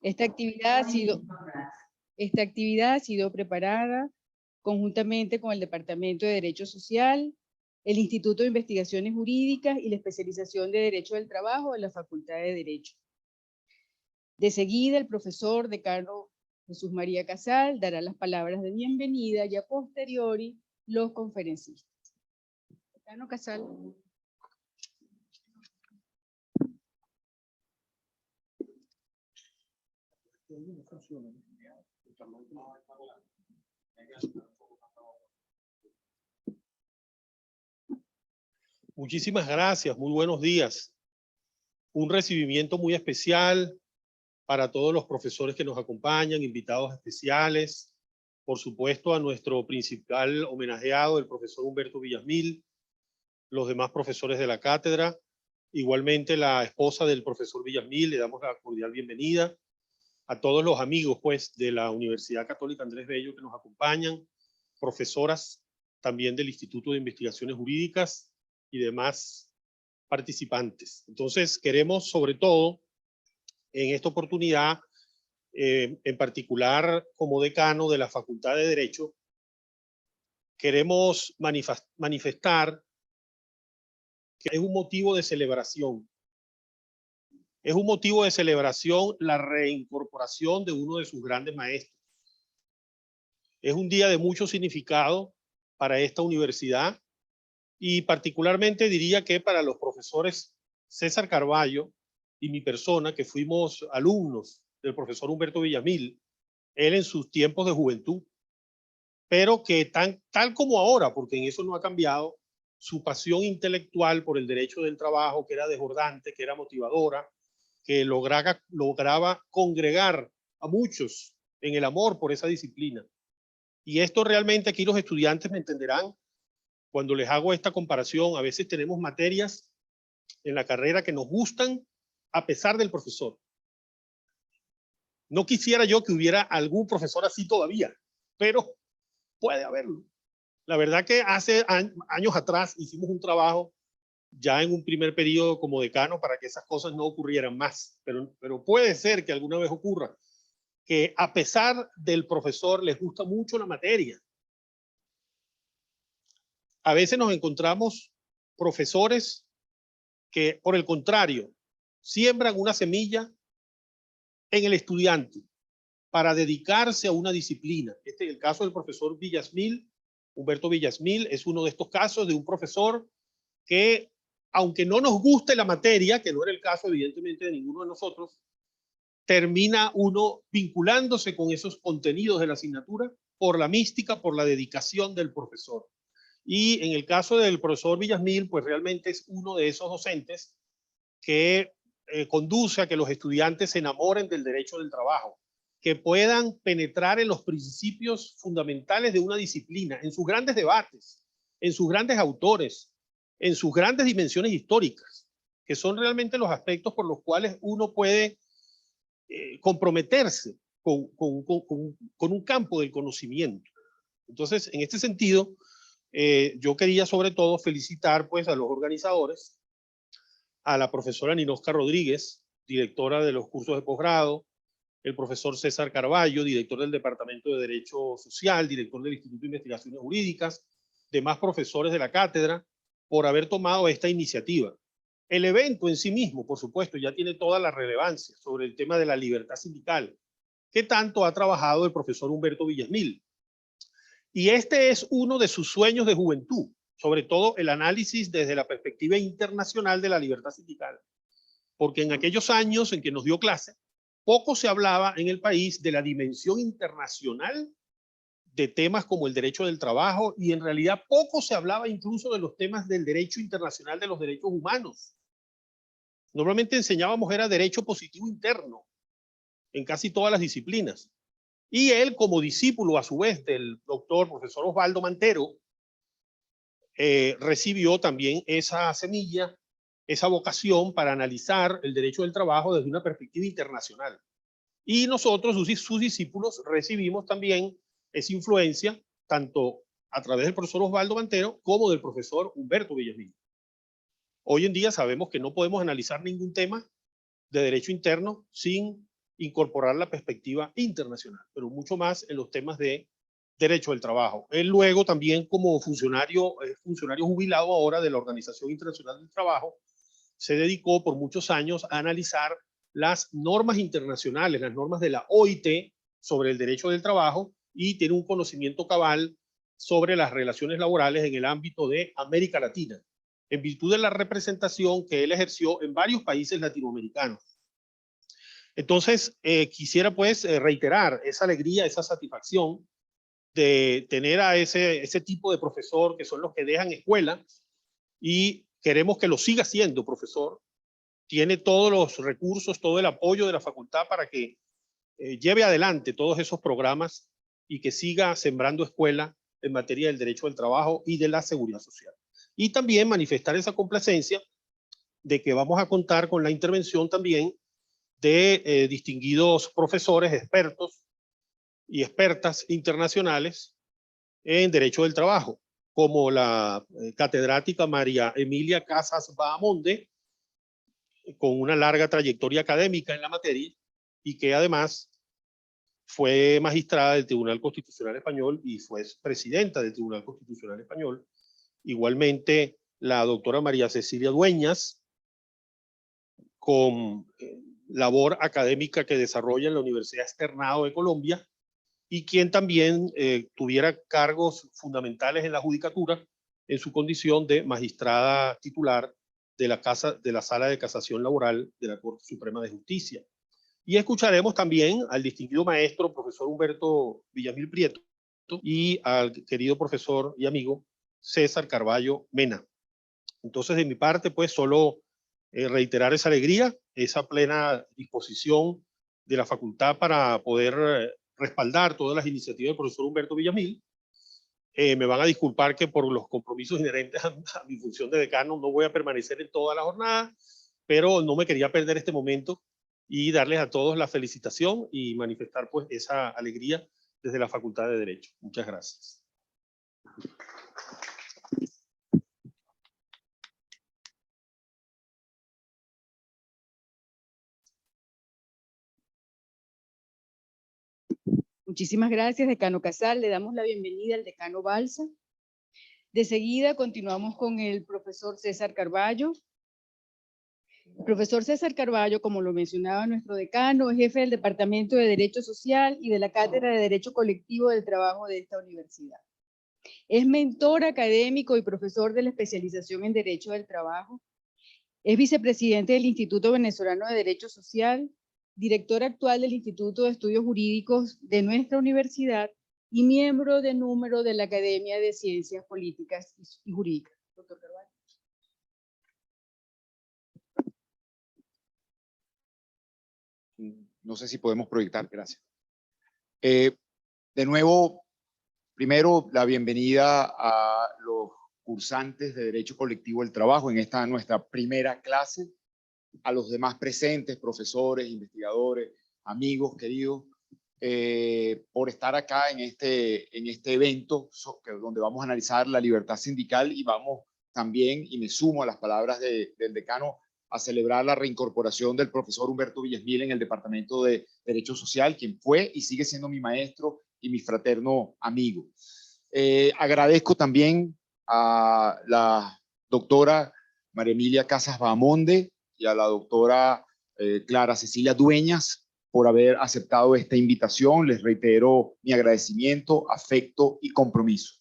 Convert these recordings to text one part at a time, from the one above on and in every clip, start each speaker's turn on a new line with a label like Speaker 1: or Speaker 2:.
Speaker 1: Esta actividad ha sido preparada conjuntamente con el Departamento de Derecho Social, el Instituto de Investigaciones Jurídicas y la Especialización de Derecho del Trabajo de la Facultad de Derecho. De seguida, el profesor decano Jesús María Casal dará las palabras de bienvenida y a posteriori los conferencistas. Decano Casal.
Speaker 2: Muchísimas gracias, muy buenos días. Un recibimiento muy especial para todos los profesores que nos acompañan, invitados especiales, por supuesto a nuestro principal homenajeado, el profesor Humberto Villasmil, los demás profesores de la cátedra, igualmente la esposa del profesor Villasmil, le damos la cordial bienvenida, a todos los amigos pues de la Universidad Católica Andrés Bello que nos acompañan, profesoras también del Instituto de Investigaciones Jurídicas y demás participantes. Entonces queremos sobre todo en esta oportunidad, en particular como decano de la Facultad de Derecho, queremos manifestar que es un motivo de celebración. Es un motivo de celebración la reincorporación de uno de sus grandes maestros. Es un día de mucho significado para esta universidad y particularmente diría que para los profesores César Carballo y mi persona, que fuimos alumnos del profesor Humberto Villasmil, él en sus tiempos de juventud, pero que tal como ahora, porque en eso no ha cambiado, su pasión intelectual por el derecho del trabajo, que era desbordante, que era motivadora, que lograba congregar a muchos en el amor por esa disciplina. Y esto realmente aquí los estudiantes me entenderán cuando les hago esta comparación. A veces tenemos materias en la carrera que nos gustan a pesar del profesor. No quisiera yo que hubiera algún profesor así todavía, pero puede haberlo. La verdad que hace años atrás hicimos un trabajo ya en un primer periodo como decano para que esas cosas no ocurrieran más, pero puede ser que alguna vez ocurra, que a pesar del profesor les gusta mucho la materia. A veces nos encontramos profesores que, por el contrario, siembran una semilla en el estudiante para dedicarse a una disciplina. Este es el caso del profesor Villasmil. Humberto Villasmil es uno de estos casos de un profesor que, aunque no nos guste la materia, que no era el caso evidentemente de ninguno de nosotros, termina uno vinculándose con esos contenidos de la asignatura por la mística, por la dedicación del profesor. Y en el caso del profesor Villasmil, pues realmente es uno de esos docentes que conduce a que los estudiantes se enamoren del derecho del trabajo, que puedan penetrar en los principios fundamentales de una disciplina, en sus grandes debates, en sus grandes autores, en sus grandes dimensiones históricas, que son realmente los aspectos por los cuales uno puede comprometerse con un campo del conocimiento. Entonces, en este sentido, yo quería sobre todo felicitar pues a los organizadores, a la profesora Ninosca Rodríguez, directora de los cursos de posgrado, el profesor César Carballo, director del Departamento de Derecho Social, director del Instituto de Investigaciones Jurídicas, demás profesores de la cátedra, por haber tomado esta iniciativa. El evento en sí mismo, por supuesto, ya tiene toda la relevancia sobre el tema de la libertad sindical, que tanto ha trabajado el profesor Humberto Villasmil. Y este es uno de sus sueños de juventud, sobre todo el análisis desde la perspectiva internacional de la libertad sindical. Porque en aquellos años en que nos dio clase, poco se hablaba en el país de la dimensión internacional de temas como el derecho del trabajo, y en realidad poco se hablaba incluso de los temas del derecho internacional de los derechos humanos. Normalmente enseñábamos era derecho positivo interno en casi todas las disciplinas. Y él, como discípulo a su vez del doctor profesor Osvaldo Mantero, recibió también esa semilla, esa vocación para analizar el derecho del trabajo desde una perspectiva internacional. Y nosotros, sus discípulos, recibimos también esa influencia, tanto a través del profesor Osvaldo Mantero como del profesor Humberto Villasmil. Hoy en día sabemos que no podemos analizar ningún tema de derecho interno sin incorporar la perspectiva internacional, pero mucho más en los temas de derecho del trabajo. Él luego también como funcionario jubilado ahora de la Organización Internacional del Trabajo, se dedicó por muchos años a analizar las normas internacionales, las normas de la OIT sobre el derecho del trabajo, y tiene un conocimiento cabal sobre las relaciones laborales en el ámbito de América Latina, en virtud de la representación que él ejerció en varios países latinoamericanos. Entonces, quisiera pues reiterar esa alegría, esa satisfacción de tener a ese tipo de profesor que son los que dejan escuela, y queremos que lo siga siendo, profesor. Tiene todos los recursos, todo el apoyo de la facultad para que lleve adelante todos esos programas y que siga sembrando escuela en materia del derecho del trabajo y de la seguridad social. Y también manifestar esa complacencia de que vamos a contar con la intervención también de distinguidos profesores, expertos y expertas internacionales en derecho del trabajo, como la catedrática María Emilia Casas Bahamonde, con una larga trayectoria académica en la materia y que además fue magistrada del Tribunal Constitucional Español y fue presidenta del Tribunal Constitucional Español. Igualmente la doctora María Cecilia Dueñas, con labor académica que desarrolla en la Universidad Externado de Colombia, y quien también tuviera cargos fundamentales en la judicatura en su condición de magistrada titular de la Sala de Casación Laboral de la Corte Suprema de Justicia. Y escucharemos también al distinguido maestro, profesor Humberto Villamil Prieto, y al querido profesor y amigo César Carballo Mena. Entonces, de mi parte, pues solo reiterar esa alegría, esa plena disposición de la facultad para poder respaldar todas las iniciativas del profesor Humberto Villamil. Me van a disculpar que por los compromisos inherentes a mi función de decano no voy a permanecer en toda la jornada, pero no me quería perder este momento y darles a todos la felicitación y manifestar pues esa alegría desde la Facultad de Derecho. Muchas gracias.
Speaker 1: Muchísimas gracias, decano Casal. Le damos la bienvenida al decano Balsa. De seguida continuamos con el profesor César Carballo. El profesor César Carballo, como lo mencionaba nuestro decano, es jefe del Departamento de Derecho Social y de la Cátedra de Derecho Colectivo del Trabajo de esta universidad. Es mentor académico y profesor de la especialización en Derecho del Trabajo. Es vicepresidente del Instituto Venezolano de Derecho Social, director actual del Instituto de Estudios Jurídicos de nuestra universidad y miembro de número de la Academia de Ciencias Políticas y Jurídicas. Doctor Carvalho.
Speaker 3: No sé si podemos proyectar, gracias. De nuevo, primero la bienvenida a los cursantes de Derecho Colectivo del Trabajo en esta nuestra primera clase, a los demás presentes, profesores, investigadores, amigos queridos, por estar acá en este evento donde vamos a analizar la libertad sindical, y vamos también, y me sumo a las palabras del decano, a celebrar la reincorporación del profesor Humberto Villamil en el Departamento de Derecho Social, quien fue y sigue siendo mi maestro y mi fraterno amigo. Agradezco también a la doctora María Emilia Casas Bahamonde y a la doctora Clara Cecilia Dueñas por haber aceptado esta invitación. Les reitero mi agradecimiento, afecto y compromiso.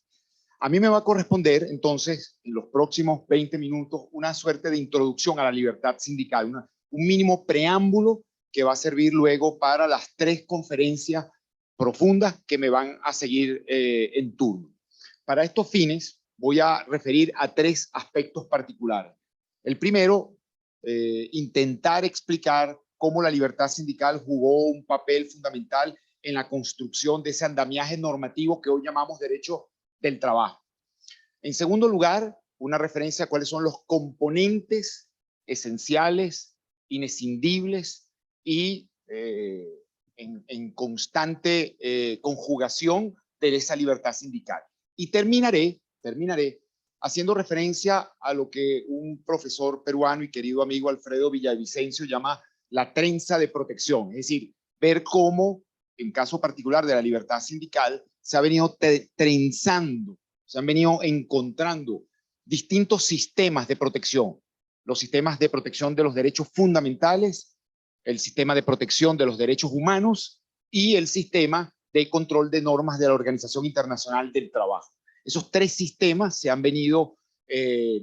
Speaker 3: A mí me va a corresponder entonces en los próximos 20 minutos una suerte de introducción a la libertad sindical, un mínimo preámbulo que va a servir luego para las 3 conferencias profundas que me van a seguir en turno. Para estos fines voy a referir a 3 aspectos particulares. El primero, intentar explicar cómo la libertad sindical jugó un papel fundamental en la construcción de ese andamiaje normativo que hoy llamamos derecho del trabajo. En segundo lugar, una referencia a cuáles son los componentes esenciales, inescindibles y en constante conjugación de esa libertad sindical. Y terminaré haciendo referencia a lo que un profesor peruano y querido amigo Alfredo Villavicencio llama la trenza de protección, es decir, ver cómo, en caso particular de la libertad sindical, se ha venido trenzando, se han venido encontrando distintos sistemas de protección. Los sistemas de protección de los derechos fundamentales, el sistema de protección de los derechos humanos y el sistema de control de normas de la Organización Internacional del Trabajo. Esos tres sistemas se han venido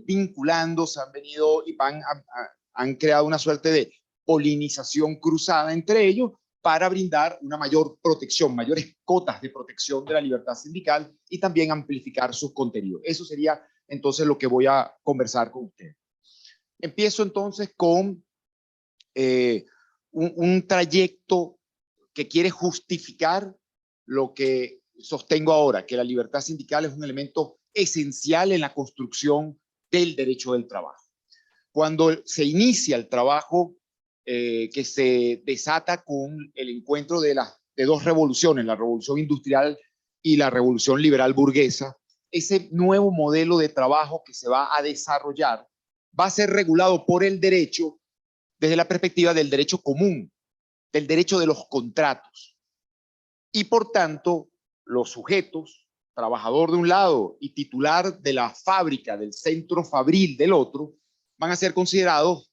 Speaker 3: vinculando, se han venido y han creado una suerte de polinización cruzada entre ellos para brindar una mayor protección, mayores cotas de protección de la libertad sindical y también amplificar sus contenidos. Eso sería entonces lo que voy a conversar con ustedes. Empiezo entonces con un trayecto que quiere justificar lo que sostengo ahora, que la libertad sindical es un elemento esencial en la construcción del derecho del trabajo. Cuando se inicia el trabajo que se desata con el encuentro de dos revoluciones, la revolución industrial y la revolución liberal burguesa, ese nuevo modelo de trabajo que se va a desarrollar va a ser regulado por el derecho desde la perspectiva del derecho común, del derecho de los contratos. Y por tanto, los sujetos, trabajador de un lado y titular de la fábrica, del centro fabril del otro, van a ser considerados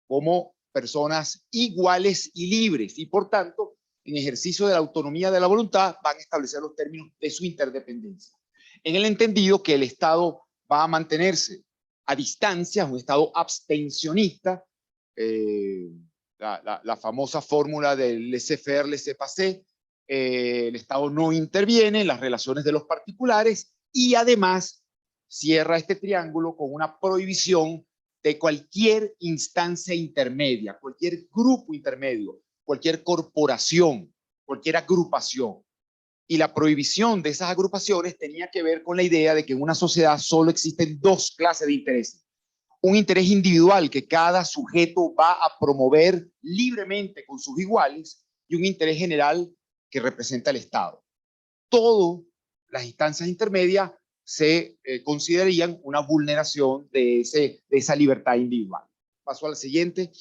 Speaker 3: como personas iguales y libres y por tanto, en ejercicio de la autonomía de la voluntad, van a establecer los términos de su interdependencia. En el entendido que el Estado va a mantenerse a distancia, un Estado abstencionista, la famosa fórmula del laissez-faire, laissez-passer, el Estado no interviene en las relaciones de los particulares y además cierra este triángulo con una prohibición de cualquier instancia intermedia, cualquier grupo intermedio, cualquier corporación, cualquier agrupación. Y la prohibición de esas agrupaciones tenía que ver con la idea de que en una sociedad solo existen dos clases de intereses. Un interés individual que cada sujeto va a promover libremente con sus iguales y un interés general que representa el Estado. Todas las instancias intermedias se considerarían una vulneración de esa libertad individual. Paso al siguiente.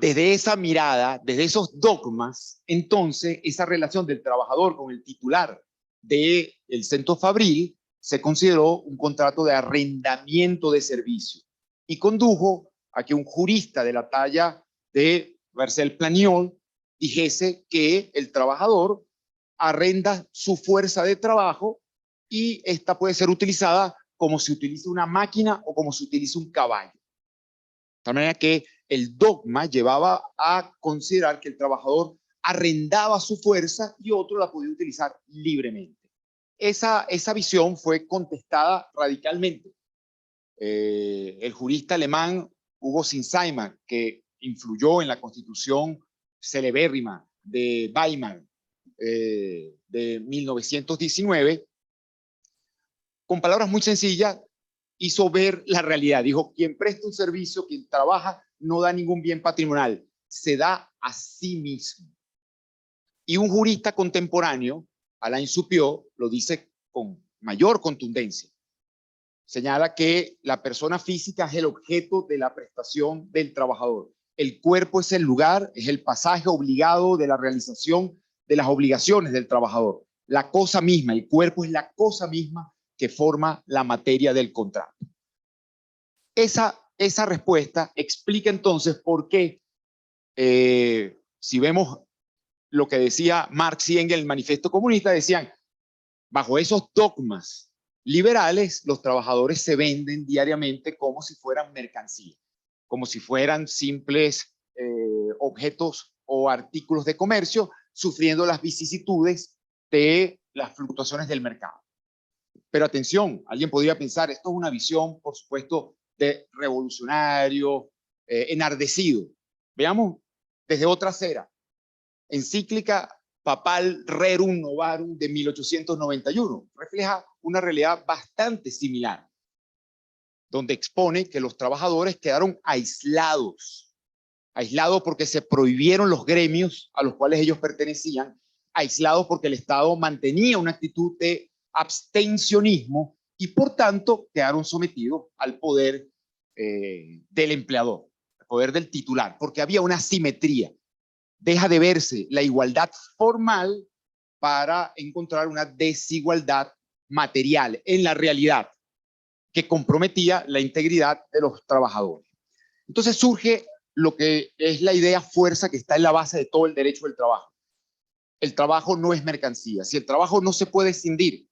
Speaker 3: Desde esa mirada, desde esos dogmas, entonces esa relación del trabajador con el titular del centro fabril se consideró un contrato de arrendamiento de servicio y condujo a que un jurista de la talla de Marcel Planiol dijese que el trabajador arrenda su fuerza de trabajo y esta puede ser utilizada como se utiliza una máquina o como se utiliza un caballo. De tal manera que el dogma llevaba a considerar que el trabajador arrendaba su fuerza y otro la podía utilizar libremente. Esa visión fue contestada radicalmente. El jurista alemán Hugo Sinsheimer, que influyó en la constitución celebérrima de Weimar de 1919, con palabras muy sencillas, hizo ver la realidad. Dijo, quien presta un servicio, quien trabaja, no da ningún bien patrimonial, se da a sí mismo. Y un jurista contemporáneo, Alain Supiot, lo dice con mayor contundencia. Señala que la persona física es el objeto de la prestación del trabajador. El cuerpo es el lugar, es el pasaje obligado de la realización de las obligaciones del trabajador. La cosa misma, el cuerpo es la cosa misma que forma la materia del contrato. Esa respuesta explica entonces por qué, si vemos lo que decía Marx y Engels en el Manifiesto Comunista, decían, bajo esos dogmas liberales, los trabajadores se venden diariamente como si fueran mercancía, como si fueran simples objetos o artículos de comercio, sufriendo las vicisitudes de las fluctuaciones del mercado. Pero atención, alguien podría pensar, esto es una visión, por supuesto, de revolucionario, enardecido. Veamos desde otra acera. Encíclica papal Rerum Novarum de 1891 refleja una realidad bastante similar, donde expone que los trabajadores quedaron aislados porque se prohibieron los gremios a los cuales ellos pertenecían, aislados porque el Estado mantenía una actitud de abstencionismo y por tanto quedaron sometidos al poder del empleador, al poder del titular, porque había una asimetría deja de verse la igualdad formal para encontrar una desigualdad material en la realidad que comprometía la integridad de los trabajadores. Entonces surge lo que es la idea fuerza que está en la base de todo el derecho del trabajo. El trabajo no es mercancía. Si el trabajo no se puede escindir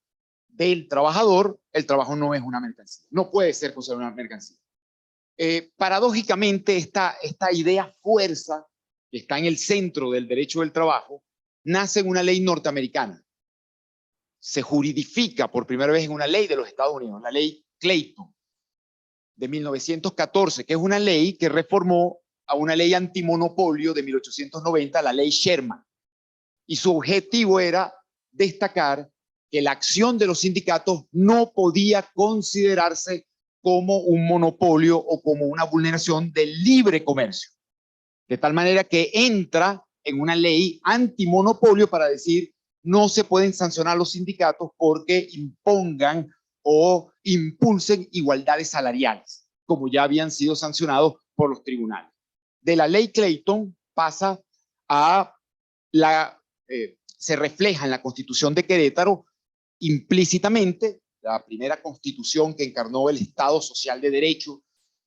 Speaker 3: del trabajador, el trabajo no es una mercancía. No puede ser considerado una mercancía. Paradójicamente, esta idea fuerza, que está en el centro del derecho del trabajo, nace en una ley norteamericana. Se juridifica por primera vez en una ley de los Estados Unidos, la ley Clayton, de 1914, que es una ley que reformó a una ley antimonopolio de 1890, la ley Sherman. Y su objetivo era destacar que la acción de los sindicatos no podía considerarse como un monopolio o como una vulneración del libre comercio. De tal manera que entra en una ley antimonopolio para decir no se pueden sancionar los sindicatos porque impongan o impulsen igualdades salariales, como ya habían sido sancionados por los tribunales. De la ley Clayton pasa a se refleja en la Constitución de Querétaro implícitamente, la primera constitución que encarnó el Estado Social de Derecho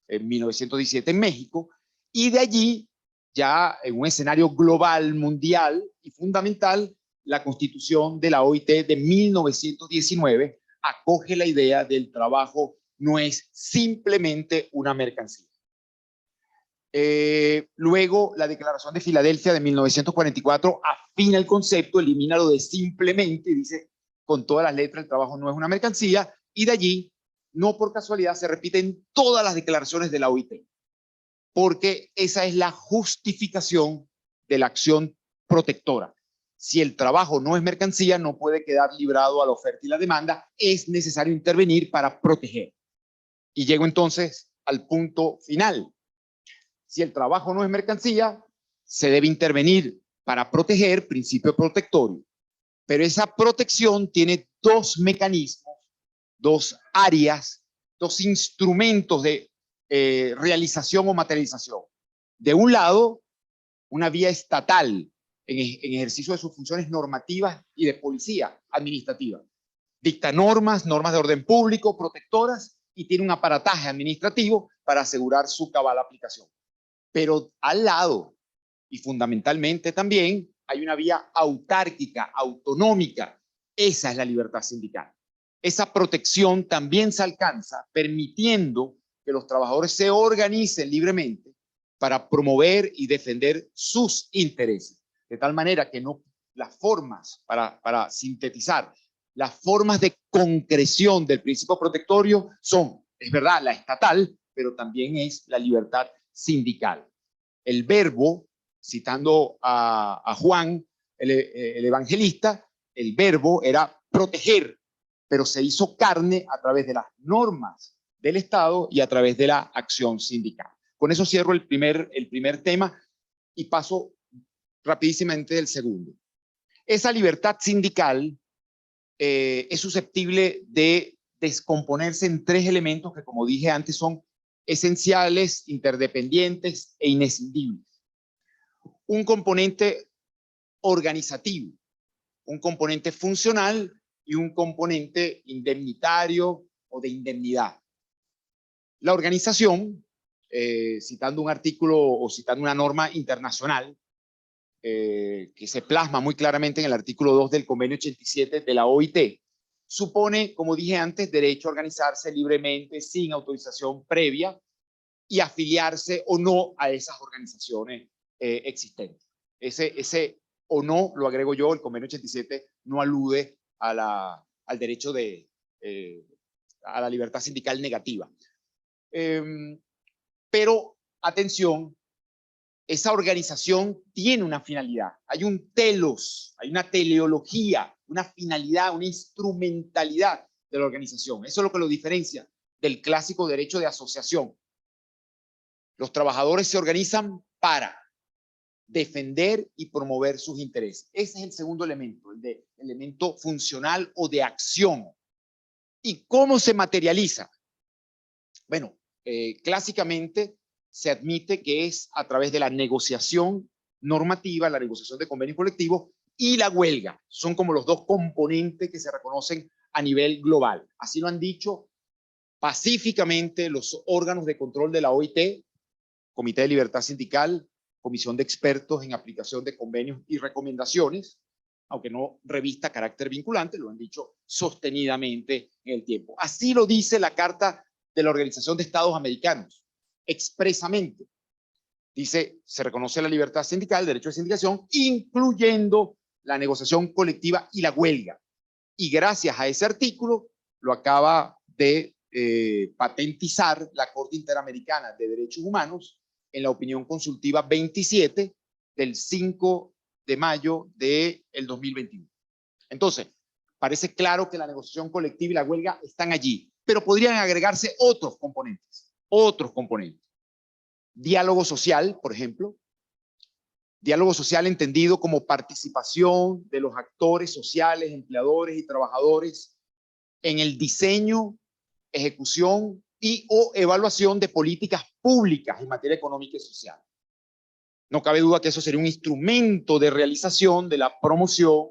Speaker 3: en 1917 en México, y de allí, ya en un escenario global, mundial y fundamental, la Constitución de la OIT de 1919 acoge la idea del trabajo no es simplemente una mercancía. Luego, la Declaración de Filadelfia de 1944 afina el concepto, elimina lo de simplemente y dice con todas las letras el trabajo no es una mercancía, y de allí, no por casualidad, se repiten todas las declaraciones de la OIT, porque esa es la justificación de la acción protectora. Si el trabajo no es mercancía, no puede quedar librado a la oferta y la demanda, es necesario intervenir para proteger. Y llego entonces al punto final. Si el trabajo no es mercancía, se debe intervenir para proteger, principio protectorio. Pero esa protección tiene dos mecanismos, dos áreas, dos instrumentos de realización o materialización. De un lado, una vía estatal en ejercicio de sus funciones normativas y de policía administrativa. Dicta normas de orden público, protectoras, y tiene un aparataje administrativo para asegurar su cabal aplicación. Pero al lado, y fundamentalmente también, hay una vía autárquica, autonómica. Esa es la libertad sindical. Esa protección también se alcanza permitiendo que los trabajadores se organicen libremente para promover y defender sus intereses. De tal manera que no, las formas, para sintetizar, las formas de concreción del principio protectorio son, es verdad, la estatal, pero también es la libertad sindical. El verbo, citando a Juan, el evangelista, el verbo era proteger, pero se hizo carne a través de las normas del Estado y a través de la acción sindical. Con eso cierro el primer tema y paso rapidísimamente del segundo. Esa libertad sindical es susceptible de descomponerse en tres elementos que, como dije antes, son esenciales, interdependientes e inescindibles. Un componente organizativo, un componente funcional y un componente indemnitario o de indemnidad. La organización, citando un artículo o citando una norma internacional que se plasma muy claramente en el artículo 2 del convenio 87 de la OIT, supone, como dije antes, derecho a organizarse libremente sin autorización previa y afiliarse o no a esas organizaciones existentes. Ese o no, lo agrego yo, el convenio 87 no alude al derecho a la libertad sindical negativa. Pero, atención, esa organización tiene una finalidad. Hay un telos, hay una teleología, una finalidad, una instrumentalidad de la organización. Eso es lo que lo diferencia del clásico derecho de asociación. Los trabajadores se organizan para defender y promover sus intereses. Ese es el segundo elemento, el de elemento funcional o de acción. ¿Y cómo se materializa? Bueno, clásicamente se admite que es a través de la negociación normativa, la negociación de convenios colectivos y la huelga. Son como los dos componentes que se reconocen a nivel global. Así lo han dicho pacíficamente los órganos de control de la OIT, Comité de Libertad Sindical, Comisión de Expertos en Aplicación de Convenios y Recomendaciones, aunque no revista carácter vinculante, lo han dicho sostenidamente en el tiempo. Así lo dice la Carta de la Organización de Estados Americanos, expresamente. Dice, se reconoce la libertad sindical, el derecho de sindicación, incluyendo la negociación colectiva y la huelga. Y gracias a ese artículo, lo acaba de patentizar la Corte Interamericana de Derechos Humanos en la opinión consultiva 27 del 5 de mayo del 2021. Entonces, parece claro que la negociación colectiva y la huelga están allí, pero podrían agregarse otros componentes. Diálogo social, por ejemplo. Diálogo social entendido como participación de los actores sociales, empleadores y trabajadores en el diseño, ejecución y o evaluación de políticas públicas en materia económica y social. No cabe duda que eso sería un instrumento de realización de la promoción,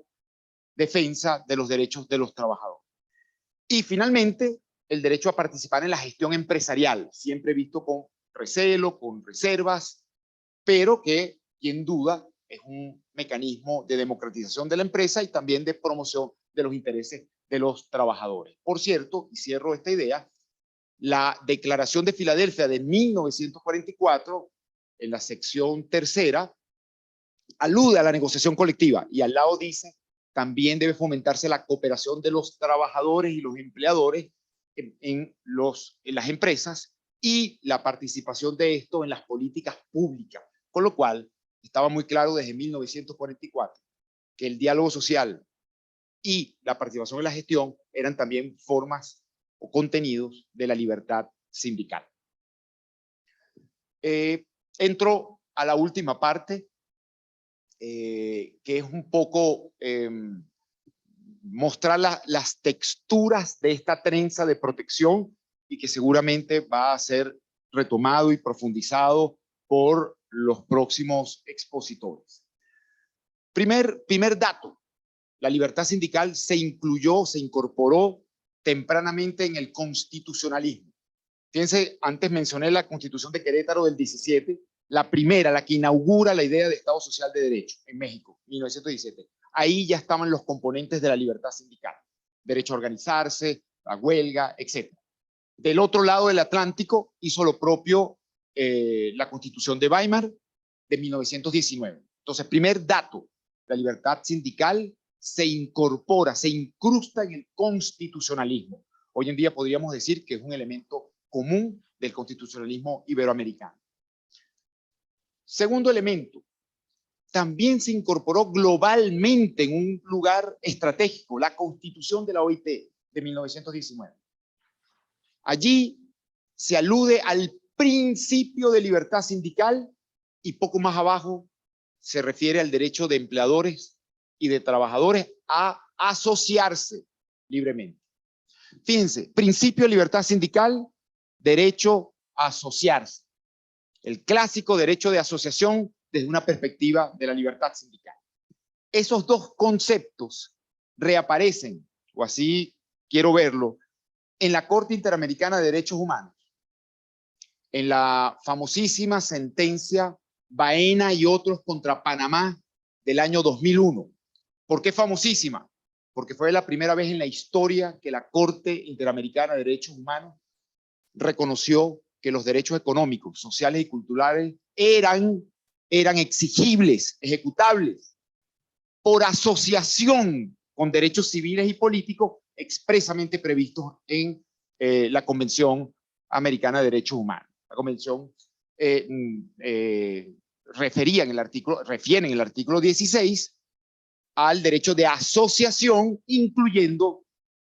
Speaker 3: defensa de los derechos de los trabajadores. Y finalmente, el derecho a participar en la gestión empresarial, siempre visto con recelo, con reservas, pero que, sin duda, es un mecanismo de democratización de la empresa y también de promoción de los intereses de los trabajadores. Por cierto, y cierro esta idea, la Declaración de Filadelfia de 1944, en la sección tercera, alude a la negociación colectiva y al lado dice, también debe fomentarse la cooperación de los trabajadores y los empleadores en las empresas y la participación de esto en las políticas públicas. Con lo cual, estaba muy claro desde 1944 que el diálogo social y la participación en la gestión eran también formas o contenidos de la libertad sindical. Entro a la última parte, que es un poco mostrar las texturas de esta trenza de protección y que seguramente va a ser retomado y profundizado por los próximos expositores. Primer dato, la libertad sindical se incorporó tempranamente en el constitucionalismo. Fíjense, antes mencioné la Constitución de Querétaro del 17, la primera, la que inaugura la idea de Estado Social de Derecho en México, 1917. Ahí ya estaban los componentes de la libertad sindical, derecho a organizarse, la huelga, etc. Del otro lado del Atlántico hizo lo propio la Constitución de Weimar de 1919. Entonces, primer dato, la libertad sindical se incorpora, se incrusta en el constitucionalismo. Hoy en día podríamos decir que es un elemento común del constitucionalismo iberoamericano. Segundo elemento, también se incorporó globalmente en un lugar estratégico, la Constitución de la OIT de 1919. Allí se alude al principio de libertad sindical y poco más abajo se refiere al derecho de empleadores y de trabajadores a asociarse libremente. Fíjense, principio de libertad sindical, derecho a asociarse. El clásico derecho de asociación desde una perspectiva de la libertad sindical. Esos dos conceptos reaparecen, o así quiero verlo, en la Corte Interamericana de Derechos Humanos, en la famosísima sentencia Baena y otros contra Panamá del año 2001. ¿Por qué famosísima? Porque fue la primera vez en la historia que la Corte Interamericana de Derechos Humanos reconoció que los derechos económicos, sociales y culturales eran exigibles, ejecutables, por asociación con derechos civiles y políticos expresamente previstos en la Convención Americana de Derechos Humanos. La Convención refiere en el artículo 16 al derecho de asociación, incluyendo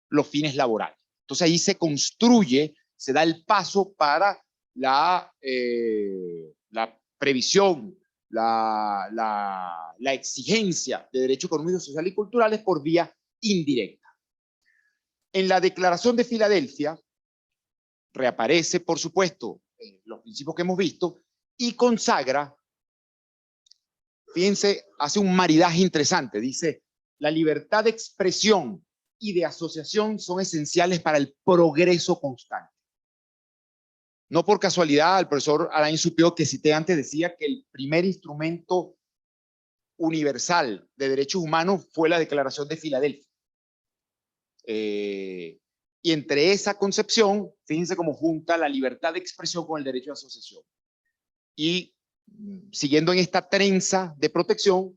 Speaker 3: los fines laborales. Entonces ahí se construye, se da el paso para la previsión, la exigencia de derechos económicos, sociales y culturales por vía indirecta. En la Declaración de Filadelfia reaparece, por supuesto, los principios que hemos visto y consagra fíjense, hace un maridaje interesante. Dice, la libertad de expresión y de asociación son esenciales para el progreso constante. No por casualidad, el profesor Alain Supió, que cité antes, decía que el primer instrumento universal de derechos humanos fue la Declaración de Filadelfia. Y entre esa concepción, fíjense cómo junta la libertad de expresión con el derecho de asociación. Y siguiendo en esta trenza de protección,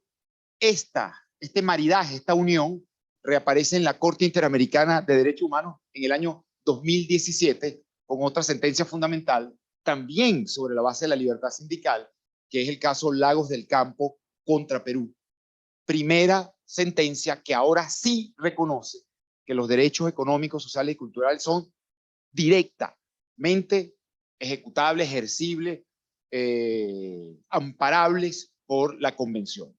Speaker 3: este maridaje, esta unión, reaparece en la Corte Interamericana de Derechos Humanos en el año 2017, con otra sentencia fundamental, también sobre la base de la libertad sindical, que es el caso Lagos del Campo contra Perú. Primera sentencia que ahora sí reconoce que los derechos económicos, sociales y culturales son directamente ejecutables, ejercibles, amparables por la Convención.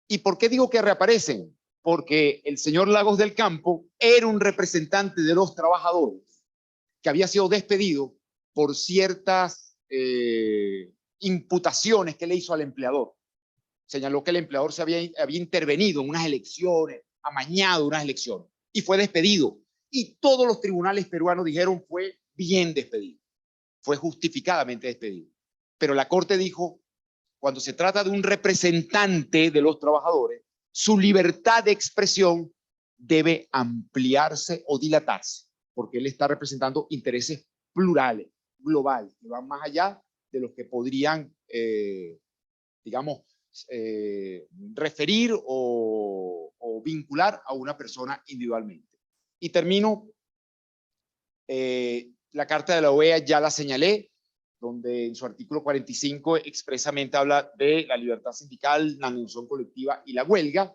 Speaker 3: ¿Y por qué digo que reaparecen? Porque el señor Lagos del Campo era un representante de los trabajadores que había sido despedido por ciertas imputaciones que le hizo al empleador. Señaló que el empleador se había intervenido en unas elecciones, amañado unas elecciones, y fue despedido. Y todos los tribunales peruanos dijeron fue bien despedido, fue justificadamente despedido. Pero la Corte dijo, cuando se trata de un representante de los trabajadores, su libertad de expresión debe ampliarse o dilatarse, porque él está representando intereses plurales, globales, que van más allá de los que podrían, digamos, referir o vincular a una persona individualmente. Y termino, la Carta de la OEA ya la señalé, donde en su artículo 45 expresamente habla de la libertad sindical, la negociación colectiva y la huelga.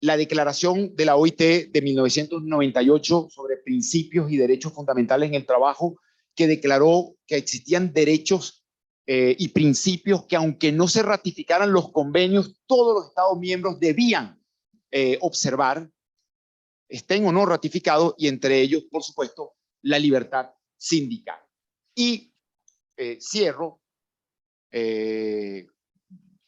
Speaker 3: La declaración de la OIT de 1998 sobre principios y derechos fundamentales en el trabajo, que declaró que existían derechos y principios que, aunque no se ratificaran los convenios, todos los Estados miembros debían observar, estén o no ratificados, y entre ellos, por supuesto, la libertad sindical. Y cierro, que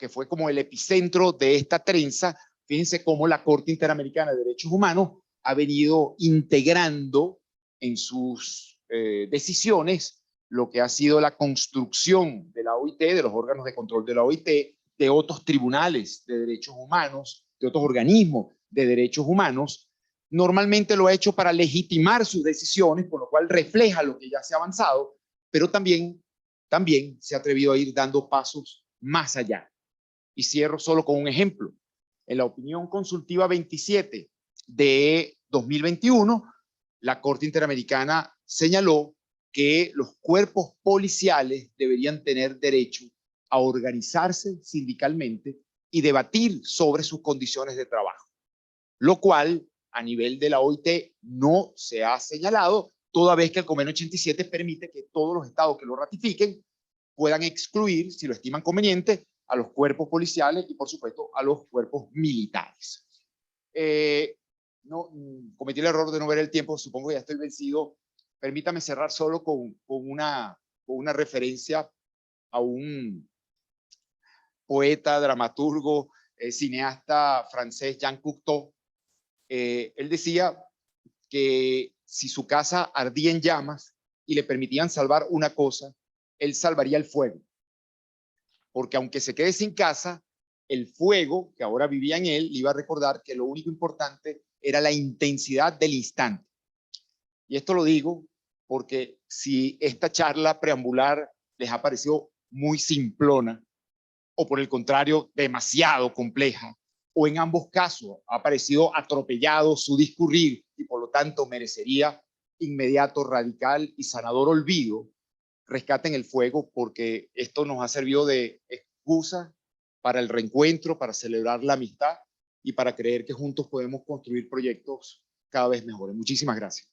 Speaker 3: fue como el epicentro de esta trenza. Fíjense cómo la Corte Interamericana de Derechos Humanos ha venido integrando en sus decisiones lo que ha sido la construcción de la OIT, de los órganos de control de la OIT, de otros tribunales de derechos humanos, de otros organismos de derechos humanos. Normalmente lo ha hecho para legitimar sus decisiones, por lo cual refleja lo que ya se ha avanzado, pero también se ha atrevido a ir dando pasos más allá. Y cierro solo con un ejemplo. En la opinión consultiva 27 de 2021, la Corte Interamericana señaló que los cuerpos policiales deberían tener derecho a organizarse sindicalmente y debatir sobre sus condiciones de trabajo, lo cual a nivel de la OIT no se ha señalado, toda vez que el convenio 87 permite que todos los estados que lo ratifiquen puedan excluir, si lo estiman conveniente, a los cuerpos policiales y, por supuesto, a los cuerpos militares. No, cometí el error de no ver el tiempo, supongo que ya estoy vencido. Permítame cerrar solo con una referencia a un poeta, dramaturgo, cineasta francés, Jean Cocteau. Él decía que si su casa ardía en llamas y le permitían salvar una cosa, él salvaría el fuego. Porque aunque se quede sin casa, el fuego que ahora vivía en él le iba a recordar que lo único importante era la intensidad del instante. Y esto lo digo porque si esta charla preambular les ha parecido muy simplona, o por el contrario, demasiado compleja, o en ambos casos ha parecido atropellado su discurrir y por lo tanto merecería inmediato, radical y sanador olvido, rescaten el fuego, porque esto nos ha servido de excusa para el reencuentro, para celebrar la amistad y para creer que juntos podemos construir proyectos cada vez mejores. Muchísimas gracias.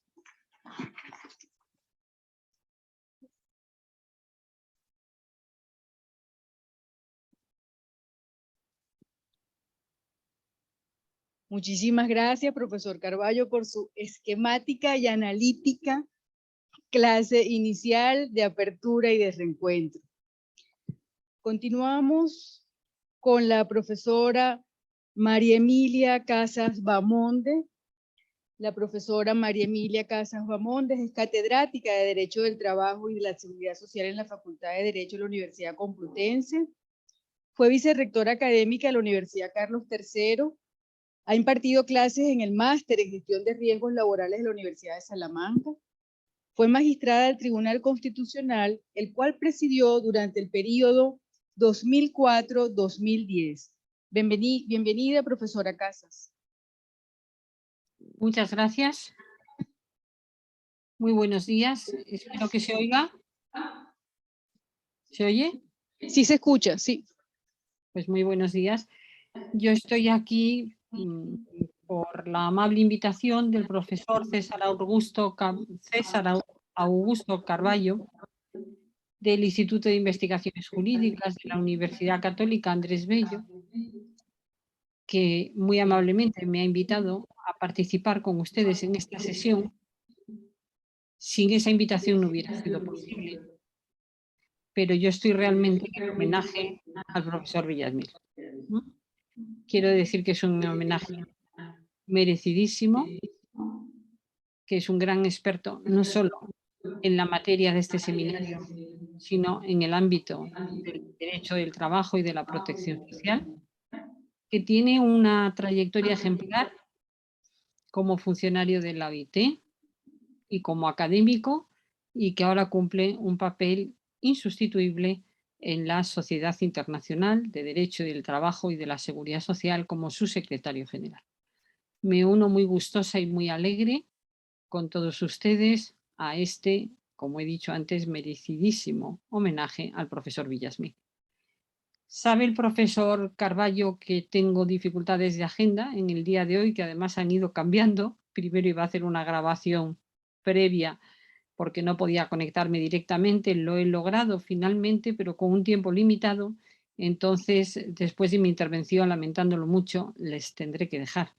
Speaker 1: Muchísimas gracias, profesor Carballo, por su esquemática y analítica clase inicial de apertura y de reencuentro. Continuamos con la profesora María Emilia Casas Bamonde. La profesora María Emilia Casas Bamonde es catedrática de Derecho del Trabajo y de la Seguridad Social en la Facultad de Derecho de la Universidad Complutense. Fue vicerrectora académica de la Universidad Carlos III. Ha impartido clases en el máster en Gestión de Riesgos Laborales de la Universidad de Salamanca. Fue magistrada del Tribunal Constitucional, el cual presidió durante el periodo 2004-2010. Bienvenida, profesora Casas.
Speaker 4: Muchas gracias. Muy buenos días. Espero que se oiga. ¿Se oye?
Speaker 1: Sí se escucha, sí.
Speaker 4: Pues muy buenos días. Yo estoy aquí por la amable invitación del profesor César Augusto Carballo del Instituto de Investigaciones Jurídicas de la Universidad Católica Andrés Bello, que muy amablemente me ha invitado a participar con ustedes en esta sesión. Sin esa invitación no hubiera sido posible, pero yo estoy realmente en homenaje al profesor Villasmil. Quiero decir que es un homenaje merecidísimo, que es un gran experto, no solo en la materia de este seminario, sino en el ámbito del derecho del trabajo y de la protección social, que tiene una trayectoria ejemplar como funcionario de la OIT y como académico, y que ahora cumple un papel insustituible en la Sociedad Internacional de Derecho del Trabajo y de la Seguridad Social como su secretario general. Me uno muy gustosa y muy alegre con todos ustedes a este, como he dicho antes, merecidísimo homenaje al profesor Villasmil. Sabe el profesor Carballo que tengo dificultades de agenda en el día de hoy, que además han ido cambiando. Primero iba a hacer una grabación previa porque no podía conectarme directamente, lo he logrado finalmente, pero con un tiempo limitado. Entonces, después de mi intervención, lamentándolo mucho, les tendré que dejar.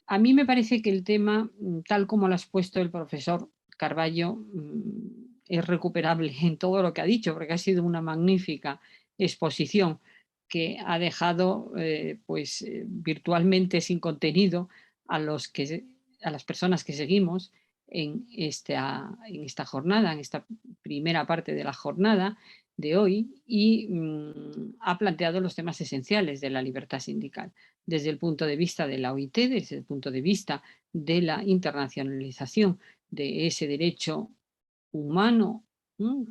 Speaker 4: A mí me parece que el tema, tal como lo ha expuesto el profesor Carballo, es recuperable en todo lo que ha dicho, porque ha sido una magnífica exposición que ha dejado virtualmente sin contenido a las personas que seguimos en esta jornada, en esta primera parte de la jornada de hoy, y ha planteado los temas esenciales de la libertad sindical desde el punto de vista de la OIT, desde el punto de vista de la internacionalización de ese derecho humano,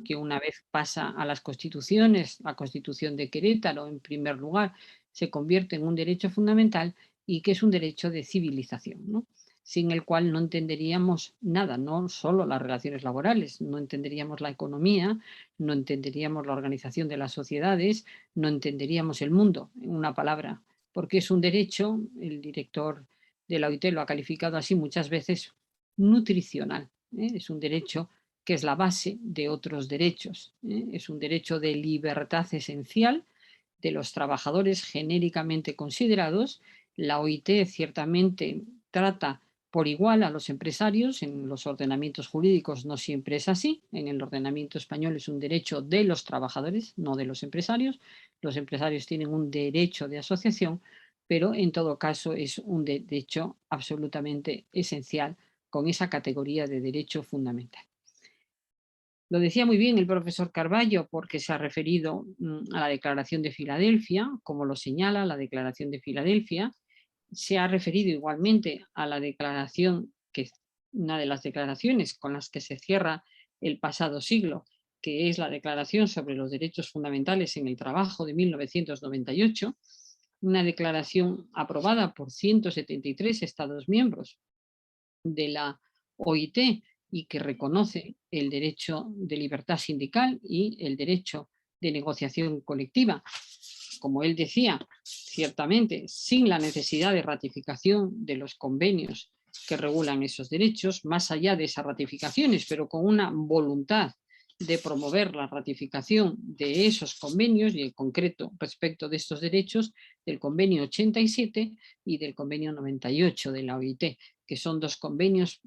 Speaker 4: que una vez pasa a las constituciones, la Constitución de Querétaro en primer lugar, se convierte en un derecho fundamental y que es un derecho de civilización, ¿no? Sin el cual no entenderíamos nada, no solo las relaciones laborales, no entenderíamos la economía, no entenderíamos la organización de las sociedades, no entenderíamos el mundo, en una palabra, porque es un derecho, el director de la OIT lo ha calificado así muchas veces, nutricional. Es un derecho que es la base de otros derechos. Es un derecho de libertad esencial de los trabajadores genéricamente considerados. La OIT ciertamente trata por igual a los empresarios. En los ordenamientos jurídicos no siempre es así. En el ordenamiento español es un derecho de los trabajadores, no de los empresarios. Los empresarios tienen un derecho de asociación, pero en todo caso es un derecho absolutamente esencial con esa categoría de derecho fundamental. Lo decía muy bien el profesor Carballo porque se ha referido a la Declaración de Filadelfia, como lo señala la Declaración de Filadelfia. Se ha referido igualmente a la declaración, que es una de las declaraciones con las que se cierra el pasado siglo, que es la Declaración sobre los Derechos Fundamentales en el Trabajo de 1998, una declaración aprobada por 173 Estados miembros de la OIT y que reconoce el derecho de libertad sindical y el derecho de negociación colectiva. Como él decía, ciertamente, sin la necesidad de ratificación de los convenios que regulan esos derechos, más allá de esas ratificaciones, pero con una voluntad de promover la ratificación de esos convenios y en concreto respecto de estos derechos del convenio 87 y del convenio 98 de la OIT, que son dos convenios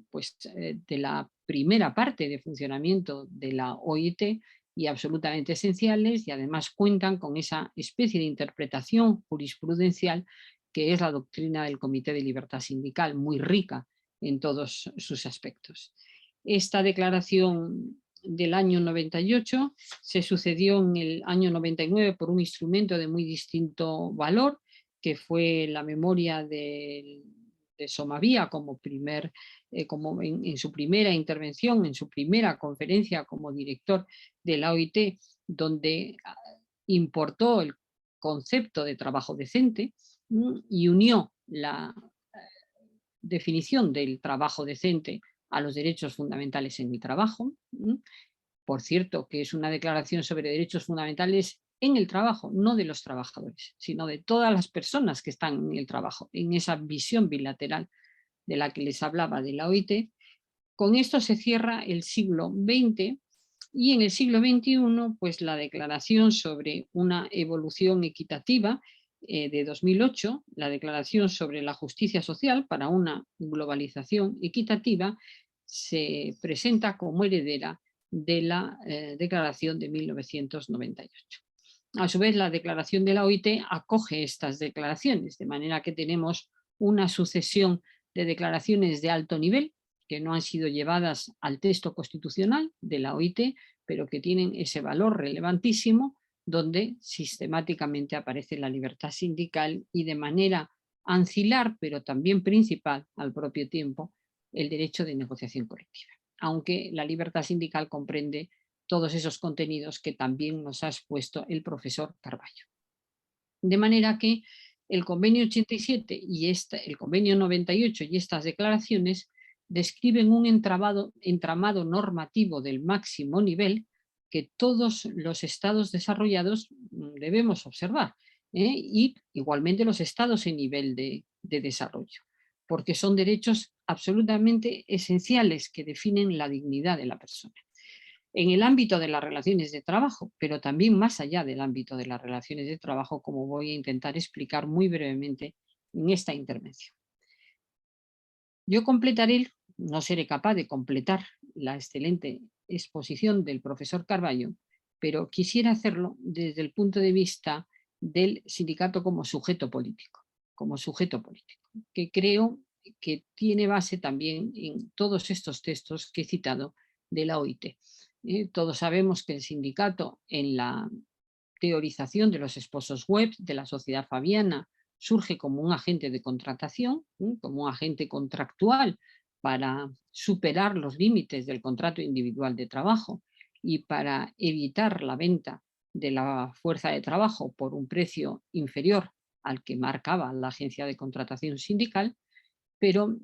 Speaker 4: de la primera parte de funcionamiento de la OIT y absolutamente esenciales, y además cuentan con esa especie de interpretación jurisprudencial que es la doctrina del Comité de Libertad Sindical, muy rica en todos sus aspectos. Esta declaración del año 98 se sucedió en el año 99 por un instrumento de muy distinto valor, que fue la memoria de Somavía como en su primera intervención, en su primera conferencia como director de la OIT, donde importó el concepto de trabajo decente y unió la definición del trabajo decente a los derechos fundamentales en el trabajo. Por cierto, que es una declaración sobre derechos fundamentales en el trabajo, no de los trabajadores, sino de todas las personas que están en el trabajo, en esa visión bilateral de la que les hablaba de la OIT. Con esto se cierra el siglo XX y en el siglo XXI, pues la declaración sobre una evolución equitativa de 2008, la declaración sobre la justicia social para una globalización equitativa, se presenta como heredera de la declaración de 1998. A su vez, la declaración de la OIT acoge estas declaraciones, de manera que tenemos una sucesión de declaraciones de alto nivel que no han sido llevadas al texto constitucional de la OIT, pero que tienen ese valor relevantísimo, donde sistemáticamente aparece la libertad sindical y de manera ancilar, pero también principal al propio tiempo, el derecho de negociación colectiva. Aunque la libertad sindical comprende todos esos contenidos que también nos ha expuesto el profesor Carballo. De manera que el convenio 87 y el convenio 98 y estas declaraciones describen un entramado normativo del máximo nivel que todos los estados desarrollados debemos observar, y igualmente los estados en nivel de desarrollo, porque son derechos absolutamente esenciales que definen la dignidad de la persona. En el ámbito de las relaciones de trabajo, pero también más allá del ámbito de las relaciones de trabajo, como voy a intentar explicar muy brevemente en esta intervención. Yo completaré, no seré capaz de completar la excelente exposición del profesor Carballo, pero quisiera hacerlo desde el punto de vista del sindicato como sujeto político, que creo que tiene base también en todos estos textos que he citado de la OIT. Todos sabemos que el sindicato, en la teorización de los esposos web de la sociedad fabiana, surge como un agente de contratación, como un agente contractual para superar los límites del contrato individual de trabajo y para evitar la venta de la fuerza de trabajo por un precio inferior al que marcaba la agencia de contratación sindical, pero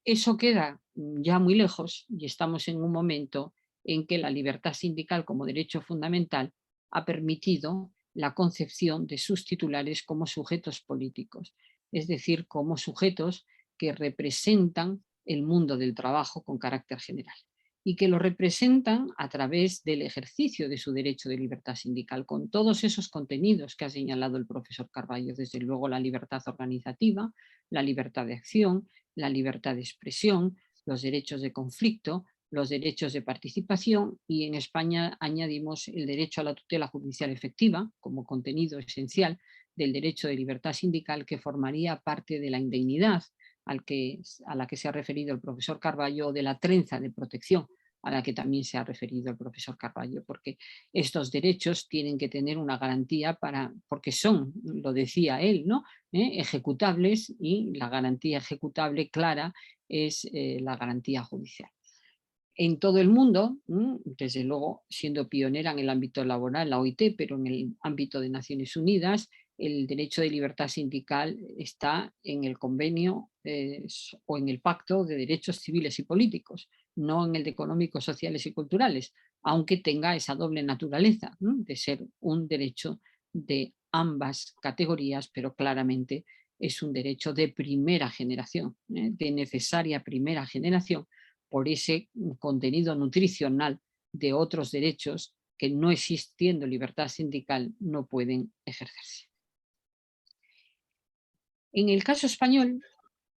Speaker 4: eso queda ya muy lejos y estamos en un momento en que la libertad sindical como derecho fundamental ha permitido la concepción de sus titulares como sujetos políticos, es decir, como sujetos que representan el mundo del trabajo con carácter general y que lo representan a través del ejercicio de su derecho de libertad sindical, con todos esos contenidos que ha señalado el profesor Carballo, desde luego la libertad organizativa, la libertad de acción, la libertad de expresión, los derechos de conflicto, los derechos de participación, y en España añadimos el derecho a la tutela judicial efectiva como contenido esencial del derecho de libertad sindical, que formaría parte de la indemnidad a la que se ha referido el profesor Carballo, o de la trenza de protección a la que también se ha referido el profesor Carballo, porque estos derechos tienen que tener una garantía porque son, lo decía él, ¿no? Ejecutables, y la garantía ejecutable clara es la garantía judicial. En todo el mundo, desde luego siendo pionera en el ámbito laboral, la OIT, pero en el ámbito de Naciones Unidas, el derecho de libertad sindical está en el convenio o en el pacto de derechos civiles y políticos, no en el de económicos, sociales y culturales, aunque tenga esa doble naturaleza de ser un derecho de ambas categorías, pero claramente es un derecho de primera generación, de necesaria primera generación, por ese contenido nutricional de otros derechos que, no existiendo libertad sindical, no pueden ejercerse. En el caso español,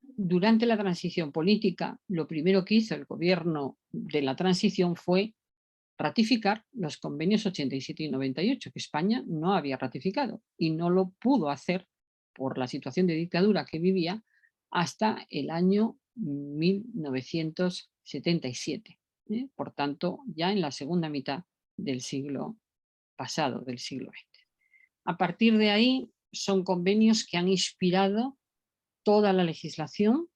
Speaker 4: durante la transición política, lo primero que hizo el gobierno de la transición fue ratificar los convenios 87 y 98, que España no había ratificado y no lo pudo hacer por la situación de dictadura que vivía hasta el año 1977. Por tanto, ya en la segunda mitad del siglo pasado, del siglo XX. A partir de ahí, son convenios que han inspirado toda la legislación,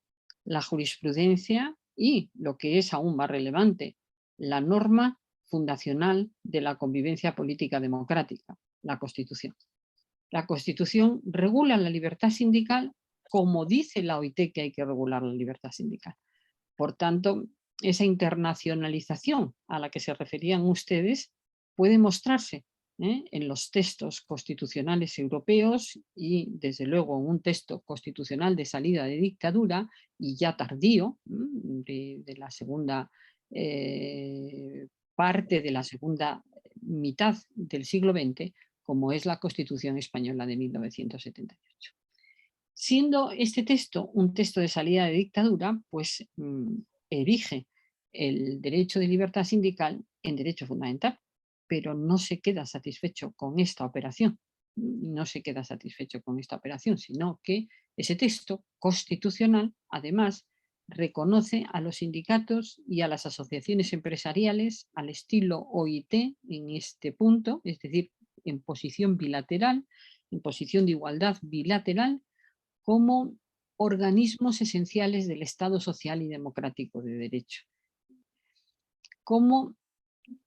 Speaker 4: la jurisprudencia y, lo que es aún más relevante, la norma fundacional de la convivencia política democrática, la Constitución. La Constitución regula la libertad sindical como dice la OIT que hay que regular la libertad sindical. Por tanto, esa internacionalización a la que se referían ustedes puede mostrarse en los textos constitucionales europeos y, desde luego, en un texto constitucional de salida de dictadura y ya tardío, de la segunda parte de la segunda mitad del siglo XX, como es la Constitución Española de 1978. Siendo este texto un texto de salida de dictadura, pues erige el derecho de libertad sindical en derecho fundamental, pero no se queda satisfecho con esta operación. No se queda satisfecho con esta operación, sino que ese texto constitucional, además, reconoce a los sindicatos y a las asociaciones empresariales al estilo OIT en este punto, es decir, en posición bilateral, en posición de igualdad bilateral, como organismos esenciales del Estado social y democrático de derecho, como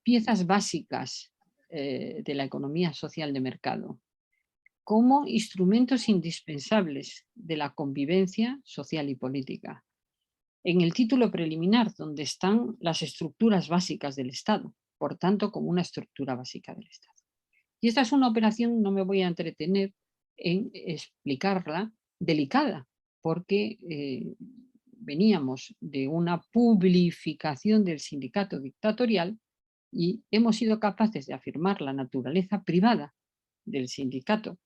Speaker 4: piezas básicas de la economía social de mercado, como instrumentos indispensables de la convivencia social y política. En el título preliminar, donde están las estructuras básicas del Estado, por tanto, como una estructura básica del Estado. Y esta es una operación, no me voy a entretener en explicarla, delicada, porque veníamos de una publificación del sindicato dictatorial y hemos sido capaces de afirmar la naturaleza privada del sindicato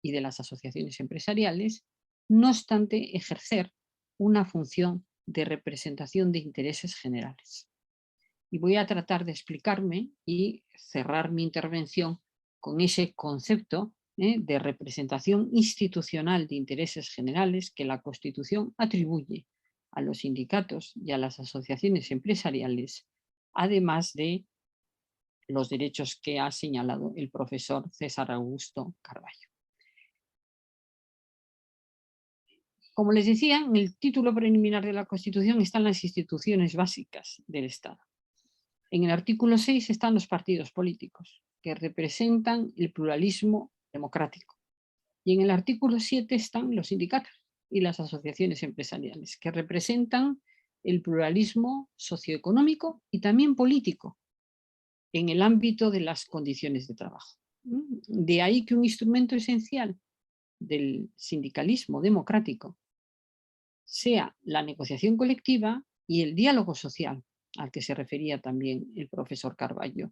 Speaker 4: y de las asociaciones empresariales, no obstante ejercer una función de representación de intereses generales. Y voy a tratar de explicarme y cerrar mi intervención con ese concepto de representación institucional de intereses generales que la Constitución atribuye a los sindicatos y a las asociaciones empresariales, además de los derechos que ha señalado el profesor César Augusto Carballo. Como les decía, en el título preliminar de la Constitución están las instituciones básicas del Estado. En el artículo 6 están los partidos políticos, que representan el pluralismo democrático. Y en el artículo 7 están los sindicatos y las asociaciones empresariales, que representan el pluralismo socioeconómico y también político en el ámbito de las condiciones de trabajo. De ahí que un instrumento esencial del sindicalismo democrático sea la negociación colectiva y el diálogo social, al que se refería también el profesor Carballo,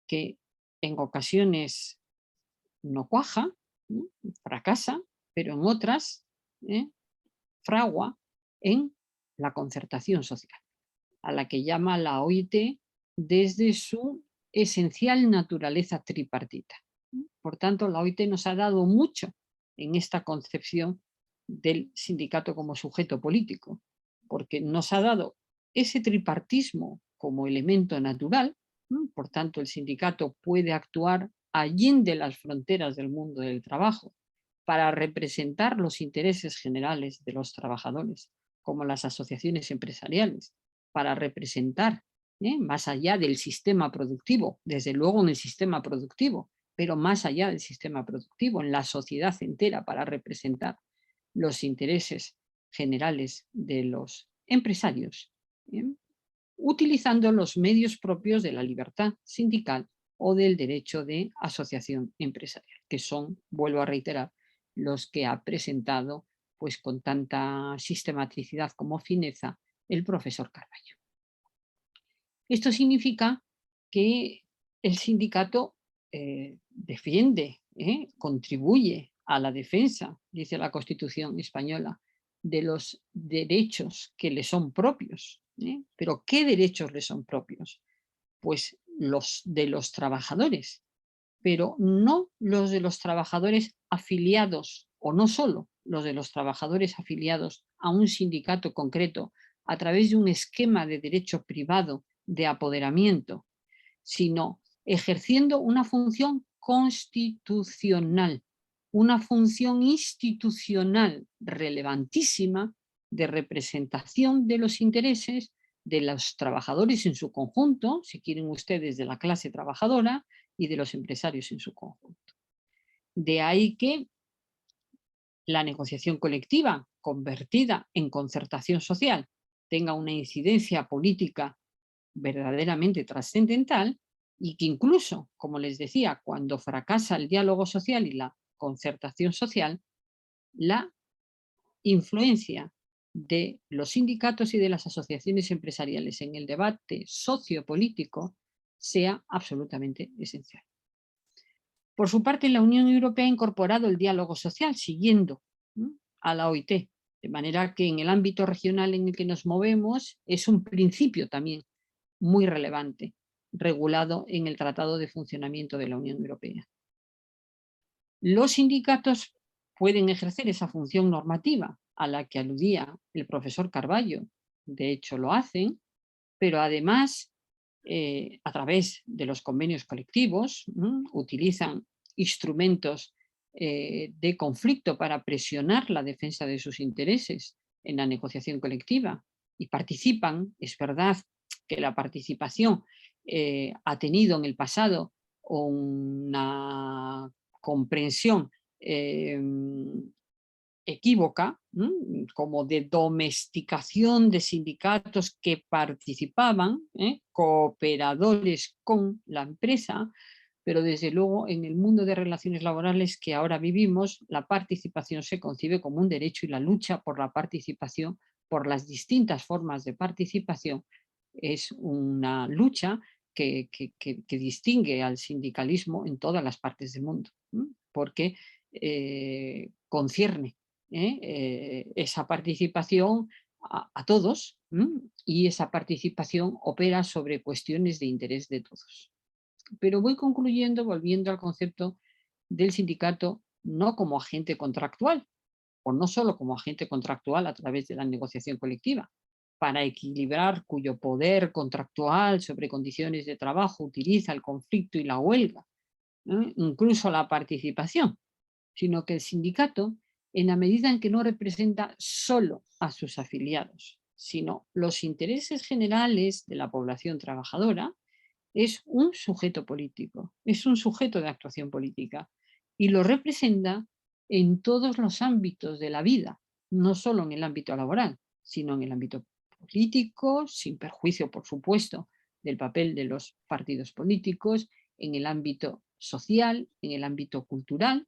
Speaker 4: que en ocasiones no cuaja, fracasa, pero en otras fragua en la concertación social, a la que llama la OIT desde su esencial naturaleza tripartita. Por tanto, la OIT nos ha dado mucho en esta concepción del sindicato como sujeto político, porque nos ha dado ese tripartismo como elemento natural. Por tanto, el sindicato puede actuar allende las fronteras del mundo del trabajo para representar los intereses generales de los trabajadores, como las asociaciones empresariales, para representar más allá del sistema productivo, desde luego en el sistema productivo, pero más allá del sistema productivo, en la sociedad entera, para representar los intereses generales de los empresarios, utilizando los medios propios de la libertad sindical o del derecho de asociación empresarial, que son, vuelvo a reiterar, los que ha presentado pues, con tanta sistematicidad como fineza el profesor Carballo. Esto significa que el sindicato defiende, contribuye a la defensa, dice la Constitución española, de los derechos que le son propios. ¿Pero qué derechos le son propios? Pues los de los trabajadores, pero no los de los trabajadores afiliados, o no solo los de los trabajadores afiliados a un sindicato concreto a través de un esquema de derecho privado de apoderamiento, sino ejerciendo una función constitucional, una función institucional relevantísima de representación de los intereses de los trabajadores en su conjunto, si quieren ustedes de la clase trabajadora, y de los empresarios en su conjunto. De ahí que la negociación colectiva convertida en concertación social tenga una incidencia política verdaderamente trascendental y que incluso, como les decía, cuando fracasa el diálogo social y la concertación social, la influencia de los sindicatos y de las asociaciones empresariales en el debate sociopolítico sea absolutamente esencial. Por su parte, la Unión Europea ha incorporado el diálogo social siguiendo a la OIT, de manera que en el ámbito regional en el que nos movemos es un principio también muy relevante, regulado en el Tratado de Funcionamiento de la Unión Europea. Los sindicatos pueden ejercer esa función normativa a la que aludía el profesor Carballo, de hecho lo hacen, pero además a través de los convenios colectivos utilizan instrumentos de conflicto para presionar la defensa de sus intereses en la negociación colectiva y participan. Es verdad que la participación ha tenido en el pasado una comprensión equívoca, como de domesticación de sindicatos que participaban, cooperadores con la empresa, pero desde luego en el mundo de relaciones laborales que ahora vivimos, la participación se concibe como un derecho y la lucha por la participación, por las distintas formas de participación, es una lucha que distingue al sindicalismo en todas las partes del mundo, porque concierne esa participación a todos y esa participación opera sobre cuestiones de interés de todos. Pero voy concluyendo volviendo al concepto del sindicato no como agente contractual, o no solo como agente contractual a través de la negociación colectiva, para equilibrar cuyo poder contractual sobre condiciones de trabajo utiliza el conflicto y la huelga, incluso la participación, sino que el sindicato, en la medida en que no representa solo a sus afiliados, sino los intereses generales de la población trabajadora, es un sujeto político, es un sujeto de actuación política y lo representa en todos los ámbitos de la vida, no solo en el ámbito laboral, sino en el ámbito político, sin perjuicio, por supuesto, del papel de los partidos políticos, en el ámbito social, en el ámbito cultural,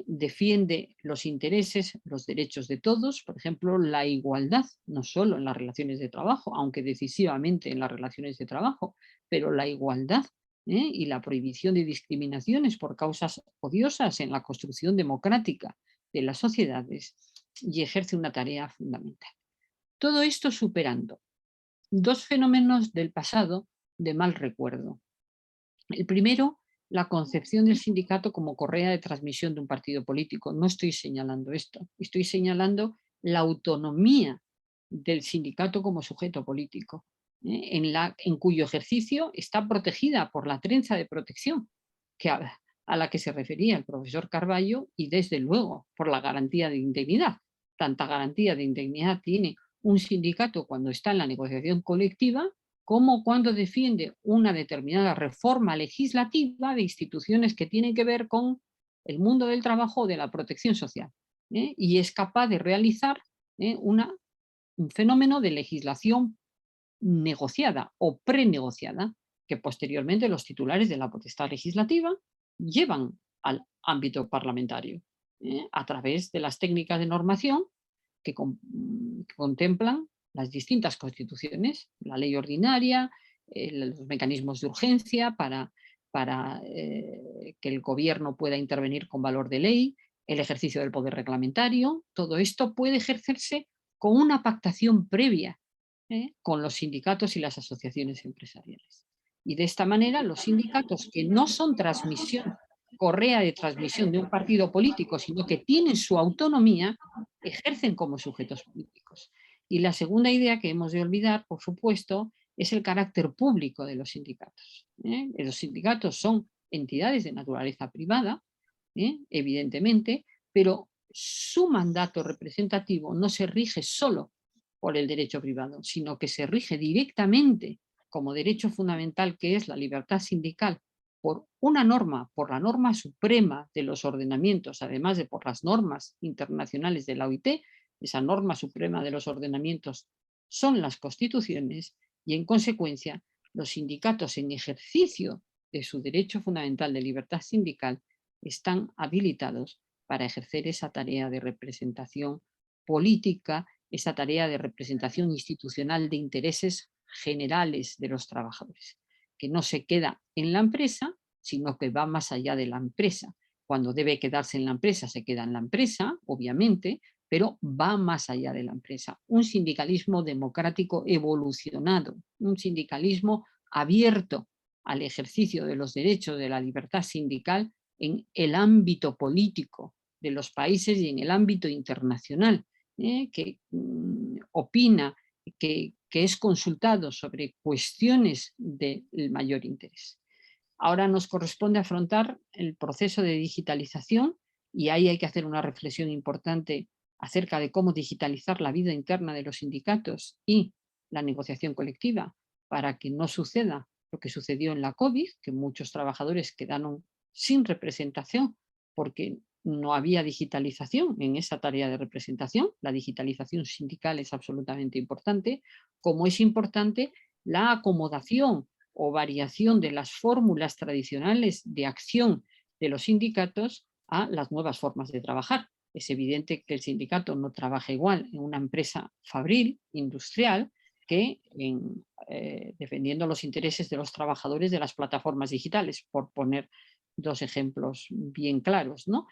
Speaker 4: defiende los intereses, los derechos de todos, por ejemplo, la igualdad, no solo en las relaciones de trabajo, aunque decisivamente en las relaciones de trabajo, pero la igualdad y la prohibición de discriminaciones por causas odiosas en la construcción democrática de las sociedades y ejerce una tarea fundamental. Todo esto superando dos fenómenos del pasado de mal recuerdo. El primero, la concepción del sindicato como correa de transmisión de un partido político. No estoy señalando esto, estoy señalando la autonomía del sindicato como sujeto político, en cuyo ejercicio está protegida por la trenza de protección a la que se refería el profesor Carballo y desde luego por la garantía de indemnidad. Tanta garantía de indemnidad tiene un sindicato cuando está en la negociación colectiva como cuando defiende una determinada reforma legislativa de instituciones que tienen que ver con el mundo del trabajo o de la protección social, y es capaz de realizar un fenómeno de legislación negociada o prenegociada que posteriormente los titulares de la potestad legislativa llevan al ámbito parlamentario a través de las técnicas de normación que contemplan las distintas constituciones, la ley ordinaria, los mecanismos de urgencia para que el gobierno pueda intervenir con valor de ley, el ejercicio del poder reglamentario. Todo esto puede ejercerse con una pactación previa con los sindicatos y las asociaciones empresariales. Y de esta manera los sindicatos, que no son correa de transmisión de un partido político, sino que tienen su autonomía, ejercen como sujetos políticos. Y la segunda idea que hemos de olvidar, por supuesto, es el carácter público de los sindicatos. Los sindicatos son entidades de naturaleza privada, evidentemente, pero su mandato representativo no se rige solo por el derecho privado, sino que se rige directamente como derecho fundamental, que es la libertad sindical, por una norma, por la norma suprema de los ordenamientos, además de por las normas internacionales de la OIT. Esa norma suprema de los ordenamientos son las constituciones, y en consecuencia los sindicatos, en ejercicio de su derecho fundamental de libertad sindical, están habilitados para ejercer esa tarea de representación política, esa tarea de representación institucional de intereses generales de los trabajadores, que no se queda en la empresa, sino que va más allá de la empresa. Cuando debe quedarse en la empresa, se queda en la empresa, obviamente, pero va más allá de la empresa. Un sindicalismo democrático evolucionado, un sindicalismo abierto al ejercicio de los derechos de la libertad sindical en el ámbito político de los países y en el ámbito internacional, que opina, que es consultado sobre cuestiones del mayor interés. Ahora nos corresponde afrontar el proceso de digitalización, y ahí hay que hacer una reflexión importante acerca de cómo digitalizar la vida interna de los sindicatos y la negociación colectiva para que no suceda lo que sucedió en la COVID, que muchos trabajadores quedaron sin representación porque no había digitalización en esa tarea de representación. La digitalización sindical es absolutamente importante, como es importante la acomodación o variación de las fórmulas tradicionales de acción de los sindicatos a las nuevas formas de trabajar. Es evidente que el sindicato no trabaja igual en una empresa fabril, industrial, que defendiendo los intereses de los trabajadores de las plataformas digitales, por poner dos ejemplos bien claros, ¿no?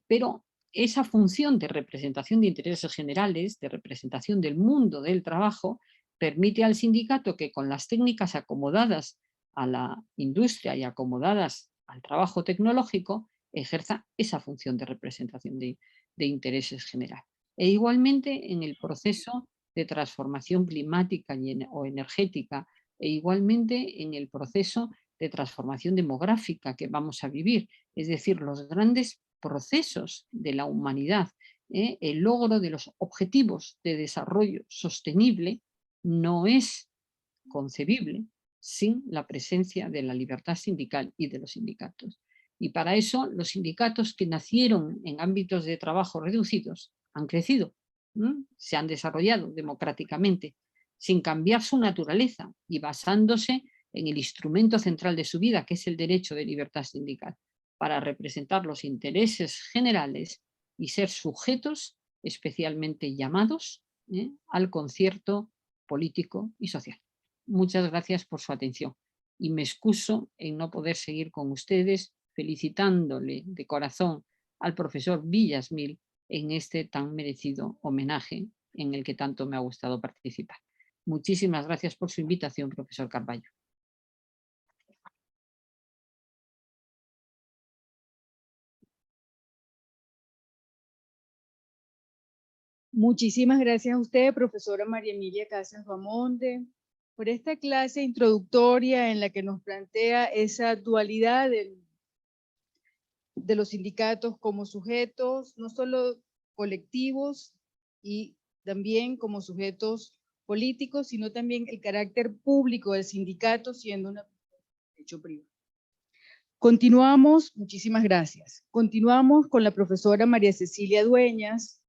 Speaker 4: Pero esa función de representación de intereses generales, de representación del mundo del trabajo, permite al sindicato que, con las técnicas acomodadas a la industria y acomodadas al trabajo tecnológico, ejerza esa función de representación de intereses generales. E igualmente en el proceso de transformación climática o energética, e igualmente en el proceso de transformación demográfica que vamos a vivir, es decir, los grandes procesos de la humanidad, el logro de los objetivos de desarrollo sostenible no es concebible sin la presencia de la libertad sindical y de los sindicatos. Y para eso los sindicatos, que nacieron en ámbitos de trabajo reducidos, han crecido, se han desarrollado democráticamente, sin cambiar su naturaleza y basándose en el instrumento central de su vida, que es el derecho de libertad sindical, para representar los intereses generales y ser sujetos especialmente llamados al concierto político y social. Muchas gracias por su atención y me excuso en no poder seguir con ustedes, felicitándole de corazón al profesor Villasmil en este tan merecido homenaje en el que tanto me ha gustado participar. Muchísimas gracias por su invitación, profesor Carballo.
Speaker 1: Muchísimas gracias a usted, profesora María Emilia Casas Bamonde, por esta clase introductoria en la que nos plantea esa dualidad de los sindicatos como sujetos, no solo colectivos y también como sujetos políticos, sino también el carácter público del sindicato siendo un derecho privado. Continuamos, muchísimas gracias. Continuamos con la profesora María Cecilia Dueñas,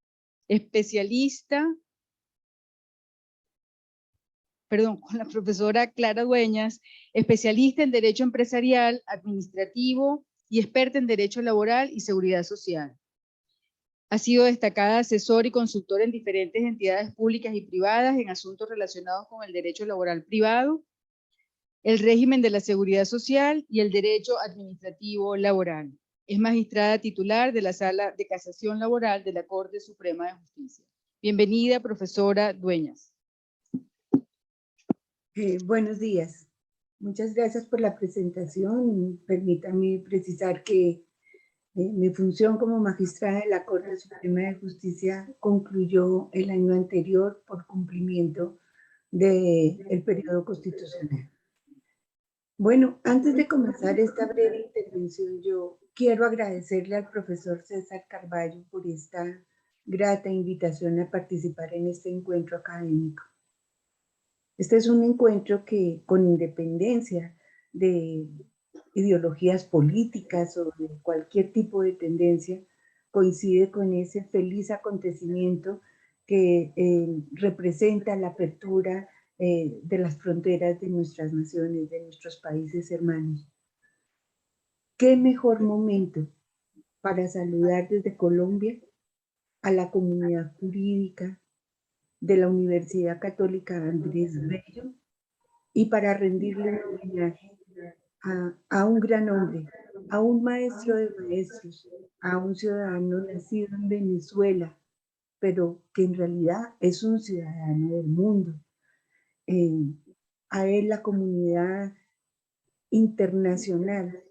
Speaker 1: con la profesora Clara Dueñas, especialista en Derecho Empresarial, Administrativo y experta en Derecho Laboral y Seguridad Social. Ha sido destacada asesora y consultora en diferentes entidades públicas y privadas en asuntos relacionados con el derecho laboral privado, el régimen de la seguridad social y el derecho administrativo laboral. Es magistrada titular de la Sala de Casación Laboral de la Corte Suprema de Justicia. Bienvenida, profesora Dueñas.
Speaker 5: Buenos días. Muchas gracias por la presentación. Permítame precisar que mi función como magistrada de la Corte Suprema de Justicia concluyó el año anterior por cumplimiento del periodo constitucional. Bueno, antes de comenzar esta breve intervención, yo quiero agradecerle al profesor César Carballo por esta grata invitación a participar en este encuentro académico. Este es un encuentro que, con independencia de ideologías políticas o de cualquier tipo de tendencia, coincide con ese feliz acontecimiento que representa la apertura de las fronteras de nuestras naciones, de nuestros países hermanos. ¿Qué mejor momento para saludar desde Colombia a la comunidad jurídica de la Universidad Católica Andrés Bello y para rendirle un homenaje a un gran hombre, a un maestro de maestros, a un ciudadano nacido en Venezuela, pero que en realidad es un ciudadano del mundo? A él la comunidad internacional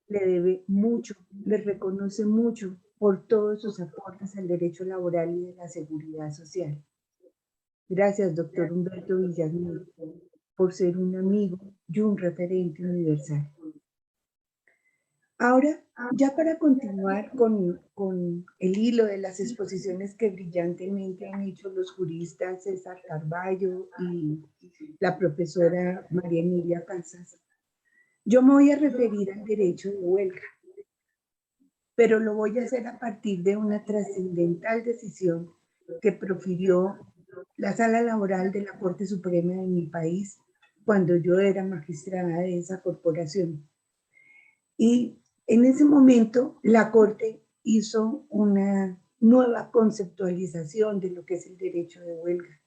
Speaker 5: le debe mucho, le reconoce mucho por todos sus aportes al derecho laboral y de la seguridad social. Gracias, doctor Humberto Villamil, por ser un amigo y un referente universal. Ahora, ya para continuar con el hilo de las exposiciones que brillantemente han hecho los juristas César Carballo y la profesora María Emilia Casas, yo me voy a referir al derecho de huelga, pero lo voy a hacer a partir de una trascendental decisión que profirió la Sala Laboral de la Corte Suprema de mi país cuando yo era magistrada de esa corporación. Y en ese momento la Corte hizo una nueva conceptualización de lo que es el derecho de huelga.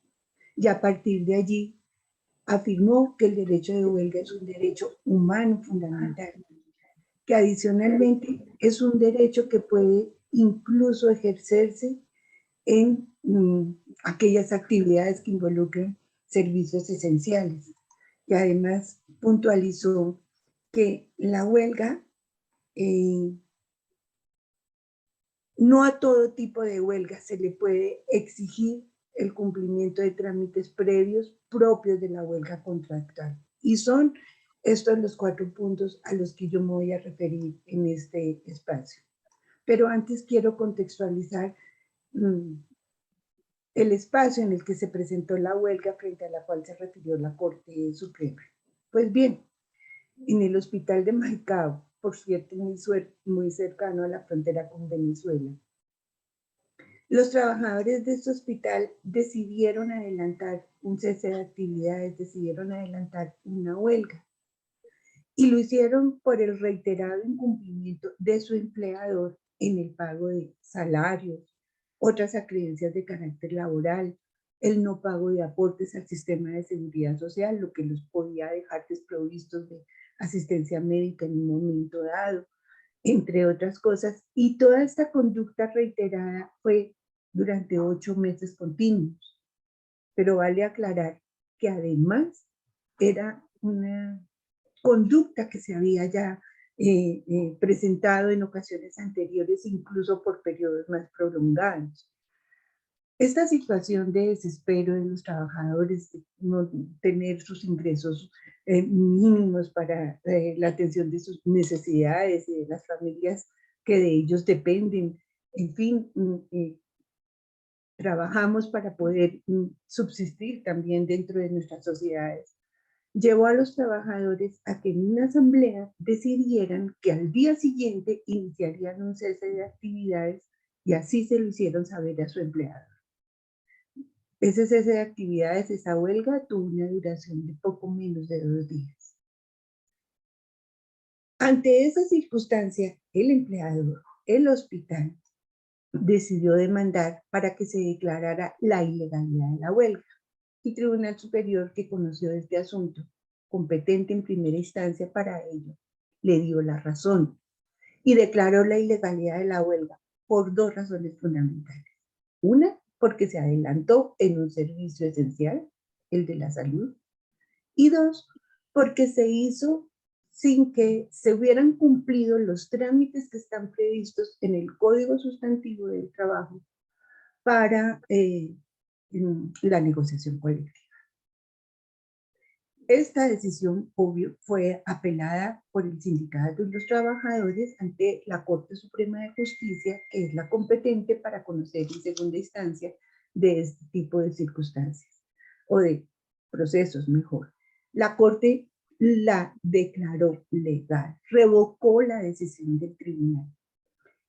Speaker 5: Y a partir de allí afirmó que el derecho de huelga es un derecho humano fundamental, que adicionalmente es un derecho que puede incluso ejercerse en aquellas actividades que involucran servicios esenciales. Y además puntualizó que la huelga, no a todo tipo de huelga se le puede exigir el cumplimiento de trámites previos propios de la huelga contractual. Y son estos los 4 puntos a los que yo me voy a referir en este espacio. Pero antes quiero contextualizar el espacio en el que se presentó la huelga frente a la cual se refirió la Corte Suprema. Pues bien, en el hospital de Maicao, por cierto, muy cercano a la frontera con Venezuela, los trabajadores de este hospital decidieron adelantar un cese de actividades, decidieron adelantar una huelga. Y lo hicieron por el reiterado incumplimiento de su empleador en el pago de salarios, otras acreencias de carácter laboral, el no pago de aportes al sistema de seguridad social, lo que los podía dejar desprovistos de asistencia médica en un momento dado, entre otras cosas. Y toda esta conducta reiterada fue durante 8 meses continuos. Pero vale aclarar que además era una conducta que se había ya presentado en ocasiones anteriores, incluso por periodos más prolongados. Esta situación de desespero de los trabajadores, de no tener sus ingresos mínimos para la atención de sus necesidades y de las familias que de ellos dependen, en fin, trabajamos para poder subsistir también dentro de nuestras sociedades, llevó a los trabajadores a que en una asamblea decidieran que al día siguiente iniciarían un cese de actividades y así se lo hicieron saber a su empleador. Ese cese de actividades, esa huelga, tuvo una duración de poco menos de 2 días. Ante esa circunstancia, el empleador, el hospital, decidió demandar para que se declarara la ilegalidad de la huelga. El Tribunal Superior, que conoció este asunto, competente en primera instancia para ello, le dio la razón y declaró la ilegalidad de la huelga por 2 razones fundamentales. Una, porque se adelantó en un servicio esencial, el de la salud, y 2, porque se hizo sin que se hubieran cumplido los trámites que están previstos en el Código Sustantivo del Trabajo para la negociación colectiva. Esta decisión, obvio, fue apelada por el Sindicato de los Trabajadores ante la Corte Suprema de Justicia, que es la competente para conocer en segunda instancia de este tipo de circunstancias, o de procesos mejor. La Corte la declaró legal, revocó la decisión del tribunal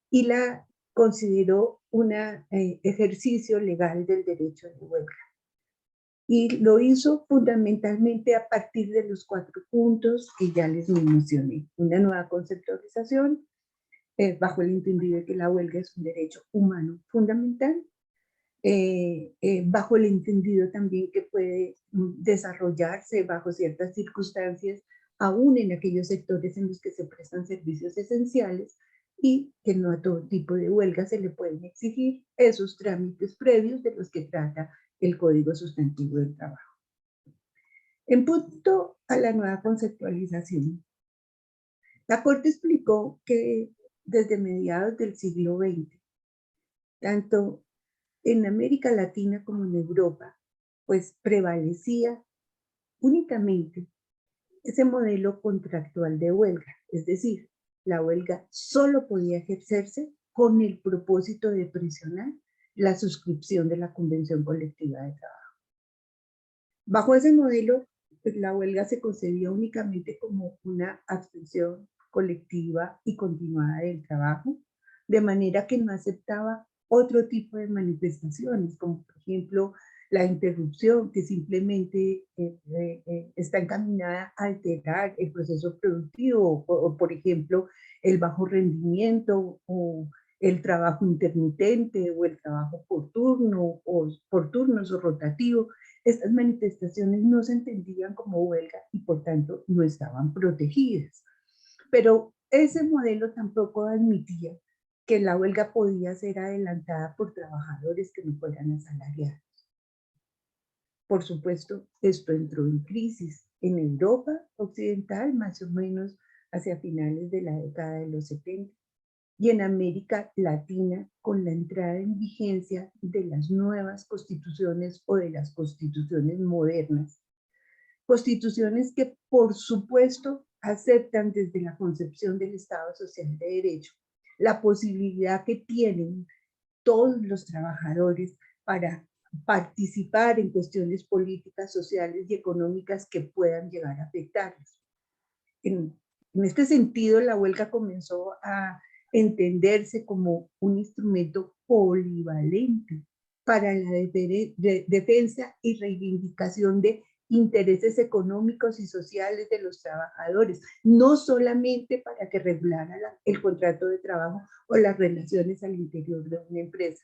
Speaker 5: y la consideró un ejercicio legal del derecho de huelga. Y lo hizo fundamentalmente a partir de los 4 puntos que ya les mencioné. Una nueva conceptualización, bajo el entendido de que la huelga es un derecho humano fundamental, bajo el entendido también que puede desarrollarse bajo ciertas circunstancias, aún en aquellos sectores en los que se prestan servicios esenciales, y que no a todo tipo de huelga se le pueden exigir esos trámites previos de los que trata el Código Sustantivo del Trabajo. En punto a la nueva conceptualización, la Corte explicó que desde mediados del siglo XX, tanto en América Latina como en Europa, pues prevalecía únicamente ese modelo contractual de huelga, es decir, la huelga solo podía ejercerse con el propósito de presionar la suscripción de la Convención Colectiva de Trabajo. Bajo ese modelo, pues, la huelga se concebía únicamente como una abstención colectiva y continuada del trabajo, de manera que no aceptaba otro tipo de manifestaciones, como por ejemplo la interrupción, que simplemente está encaminada a alterar el proceso productivo, o por ejemplo el bajo rendimiento, o el trabajo intermitente, o el trabajo por turno, o por turnos o rotativo. Estas manifestaciones no se entendían como huelga y por tanto no estaban protegidas. Pero ese modelo tampoco admitía que la huelga podía ser adelantada por trabajadores que no fueran asalariados. Por supuesto, esto entró en crisis en Europa occidental, más o menos hacia finales de la década de los 70, y en América Latina con la entrada en vigencia de las nuevas constituciones o de las constituciones modernas. Constituciones que, por supuesto, aceptan desde la concepción del Estado Social de Derecho la posibilidad que tienen todos los trabajadores para participar en cuestiones políticas, sociales y económicas que puedan llegar a afectarlos. En este sentido, la huelga comenzó a entenderse como un instrumento polivalente para la defensa y reivindicación de intereses económicos y sociales de los trabajadores, no solamente para que regulara el contrato de trabajo o las relaciones al interior de una empresa.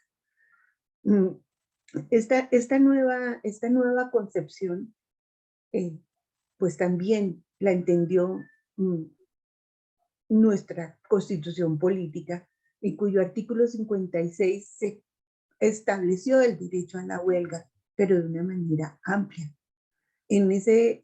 Speaker 5: Esta nueva concepción, pues también la entendió nuestra Constitución Política, en cuyo artículo 56 se estableció el derecho a la huelga, pero de una manera amplia. En ese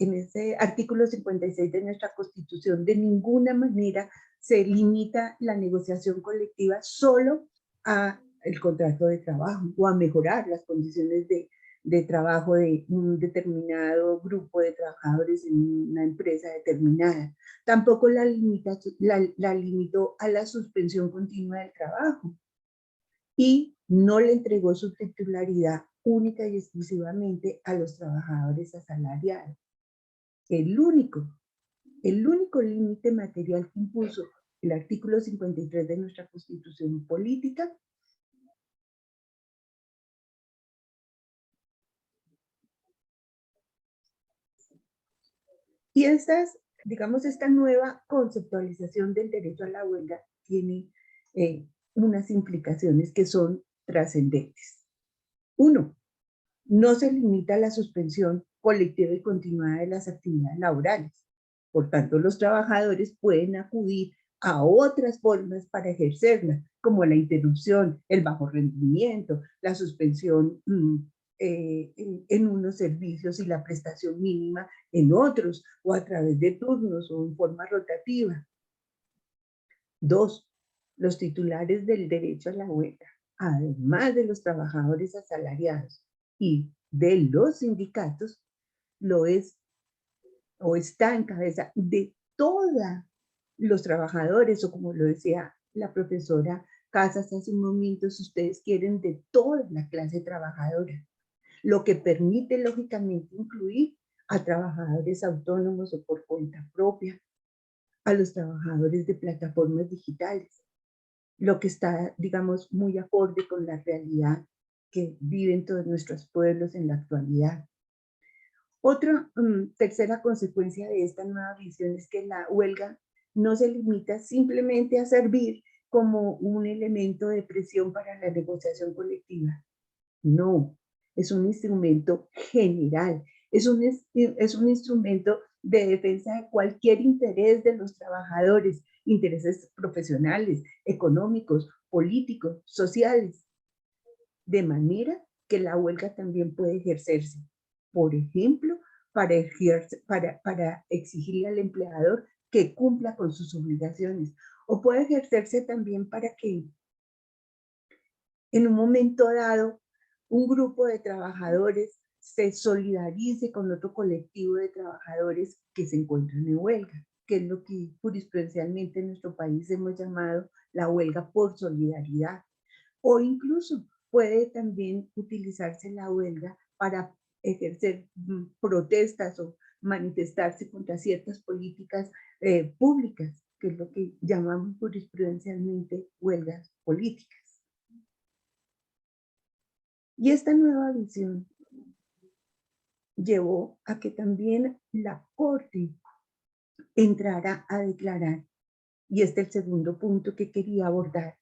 Speaker 5: artículo 56 de nuestra Constitución, de ninguna manera se limita la negociación colectiva solo a el contrato de trabajo o a mejorar las condiciones de trabajo de un determinado grupo de trabajadores en una empresa determinada. Tampoco la limitó a la suspensión continua del trabajo y no le entregó su titularidad única y exclusivamente a los trabajadores asalariados. El único límite material que impuso el artículo 53 de nuestra Constitución Política y esta nueva conceptualización del derecho a la huelga tiene unas implicaciones que son trascendentes. Uno, no se limita a la suspensión colectiva y continuada de las actividades laborales. Por tanto, los trabajadores pueden acudir a otras formas para ejercerla, como la interrupción, el bajo rendimiento, la suspensión en unos servicios y la prestación mínima en otros, o a través de turnos o en forma rotativa. 2. Los titulares del derecho a la huelga, además de los trabajadores asalariados y de los sindicatos, lo es o está en cabeza de todos los trabajadores, o como lo decía la profesora Casas hace un momento, si ustedes quieren, de toda la clase trabajadora, lo que permite lógicamente incluir a trabajadores autónomos o por cuenta propia, a los trabajadores de plataformas digitales, lo que está, digamos, muy acorde con la realidad que viven todos nuestros pueblos en la actualidad. Otra tercera consecuencia de esta nueva visión es que la huelga no se limita simplemente a servir como un elemento de presión para la negociación colectiva. No, es un instrumento general, es un instrumento de defensa de cualquier interés de los trabajadores, intereses profesionales, económicos, políticos, sociales, de manera que la huelga también puede ejercerse, por ejemplo, para exigirle al empleador que cumpla con sus obligaciones, o puede ejercerse también para que en un momento dado un grupo de trabajadores se solidarice con otro colectivo de trabajadores que se encuentran en huelga, que es lo que jurisprudencialmente en nuestro país hemos llamado la huelga por solidaridad. O incluso puede también utilizarse la huelga para ejercer protestas o manifestarse contra ciertas políticas públicas, que es lo que llamamos jurisprudencialmente huelgas políticas. Y esta nueva visión llevó a que también la Corte entrara a declarar, y este es el segundo punto que quería abordar,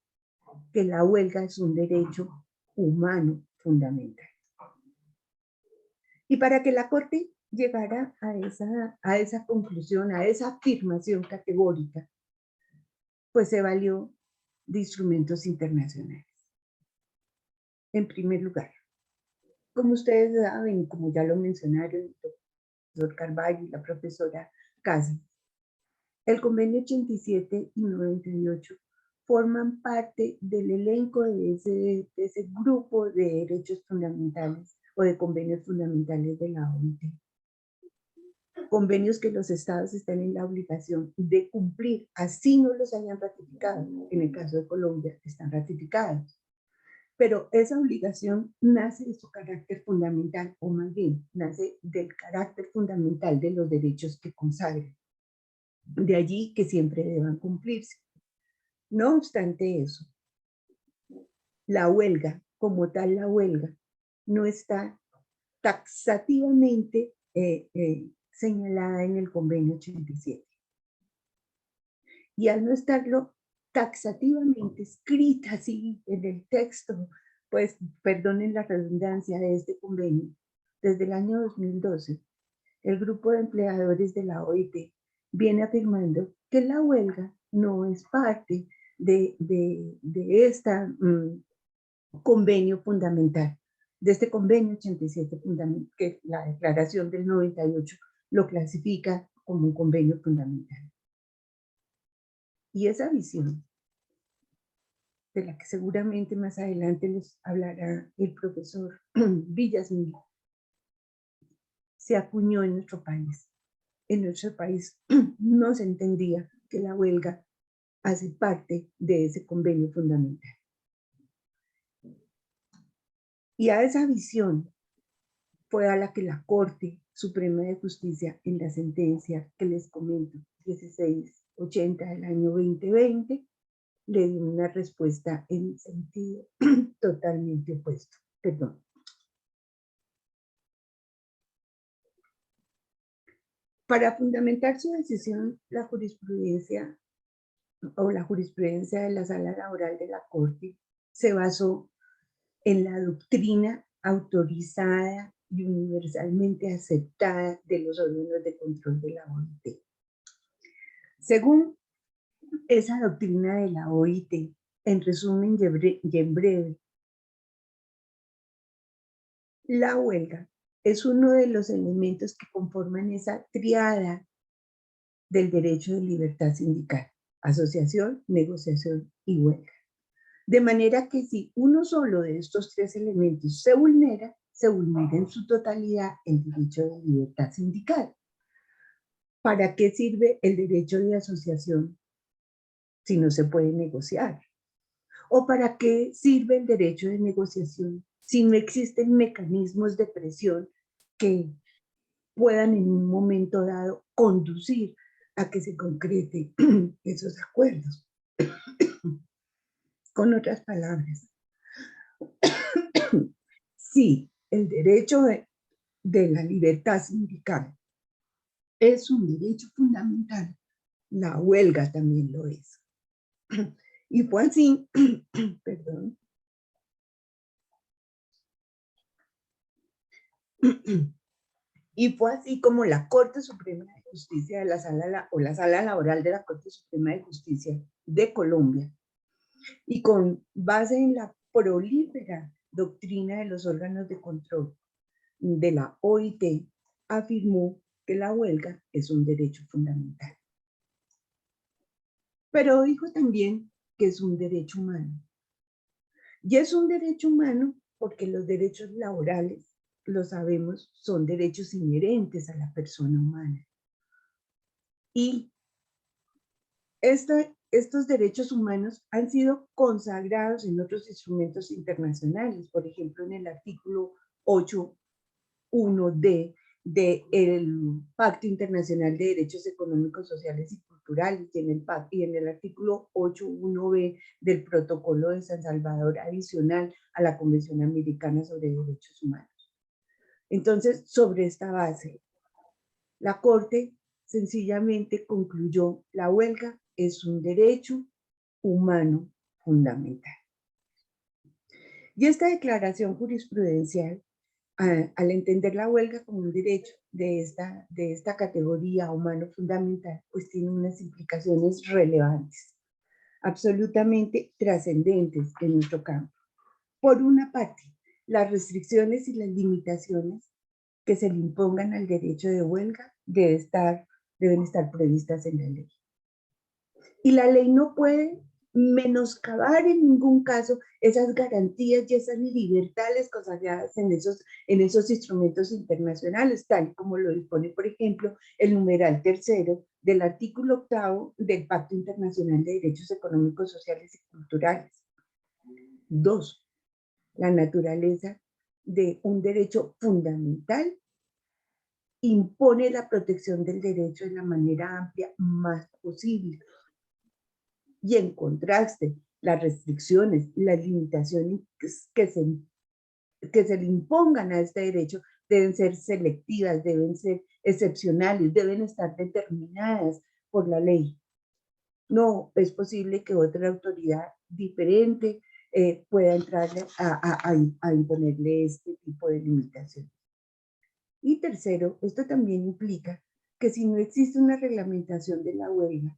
Speaker 5: que la huelga es un derecho humano fundamental. Y para que la Corte llegara a esa conclusión, a esa afirmación categórica, pues se valió de instrumentos internacionales. En primer lugar, como ustedes saben, como ya lo mencionaron el profesor Carvalho y la profesora Casas, el convenio 87 y 98 forman parte del elenco de ese grupo de derechos fundamentales o de convenios fundamentales de la OIT. Convenios que los estados están en la obligación de cumplir, así no los hayan ratificado. En el caso de Colombia, están ratificados. Pero esa obligación nace de su carácter fundamental, o más bien, nace del carácter fundamental de los derechos que consagran. De allí que siempre deban cumplirse. No obstante eso, la huelga, como tal la huelga, no está taxativamente señalada en el convenio 87. Y al no estarlo taxativamente escrita así en el texto, pues perdonen la redundancia de este convenio, desde el año 2012, el grupo de empleadores de la OIT viene afirmando que la huelga no es parte de este convenio fundamental, de este convenio 87 fundamental, que la declaración del 98 lo clasifica como un convenio fundamental. Y esa visión, de la que seguramente más adelante les hablará el profesor Villasmil, se acuñó en nuestro país. En nuestro país no se entendía que la huelga hace parte de ese convenio fundamental. Y a esa visión fue a la que la Corte Suprema de Justicia, en la sentencia que les comento, 1680 del año 2020, le dio una respuesta en sentido totalmente opuesto. Perdón. Para fundamentar su decisión, la jurisprudencia de la Sala Laboral de la Corte se basó en la doctrina autorizada y universalmente aceptada de los órganos de control de la OIT. Según esa doctrina de la OIT, en resumen y en breve, La huelga es uno de los elementos que conforman esa triada del derecho de libertad sindical: asociación, negociación y huelga. De manera que si uno solo de estos tres elementos se vulnera en su totalidad el derecho de libertad sindical. ¿Para qué sirve el derecho de asociación si no se puede negociar? ¿O para qué sirve el derecho de negociación si no existen mecanismos de presión que puedan en un momento dado conducir a que se concreten esos acuerdos? Con otras palabras, si el derecho de la libertad sindical es un derecho fundamental, la huelga también lo es. Y fue así, perdón, y fue así como la Corte Suprema de Justicia de la Sala Laboral de la Corte Suprema de Justicia de Colombia, y con base en la prolífera doctrina de los órganos de control de la OIT, afirmó que la huelga es un derecho fundamental. Pero dijo también que es un derecho humano. Y es un derecho humano porque los derechos laborales, lo sabemos, son derechos inherentes a la persona humana. Y estos derechos humanos han sido consagrados en otros instrumentos internacionales, por ejemplo, en el artículo 8.1d del Pacto Internacional de Derechos Económicos, Sociales y Culturales, y en el artículo 8.1b del Protocolo de San Salvador adicional a la Convención Americana sobre Derechos Humanos. Entonces, sobre esta base, la Corte sencillamente concluyó: la huelga es un derecho humano fundamental. Y esta declaración jurisprudencial, al entender la huelga como un derecho de esta categoría humano fundamental, pues tiene unas implicaciones relevantes, absolutamente trascendentes en nuestro campo. Por una parte, las restricciones y las limitaciones que se le impongan al derecho de huelga deben estar previstas en la ley. Y la ley no puede menoscabar en ningún caso esas garantías y esas libertades consagradas en esos instrumentos internacionales, tal como lo dispone, por ejemplo, el numeral 3 del artículo 8 del Pacto Internacional de Derechos Económicos, Sociales y Culturales. 2. La naturaleza de un derecho fundamental impone la protección del derecho de la manera amplia más posible. Y en contraste, las restricciones, las limitaciones que se le impongan a este derecho deben ser selectivas, deben ser excepcionales, deben estar determinadas por la ley. No es posible que otra autoridad diferente pueda entrar a imponerle este tipo de limitaciones. Y tercero, esto también implica que si no existe una reglamentación de la huelga,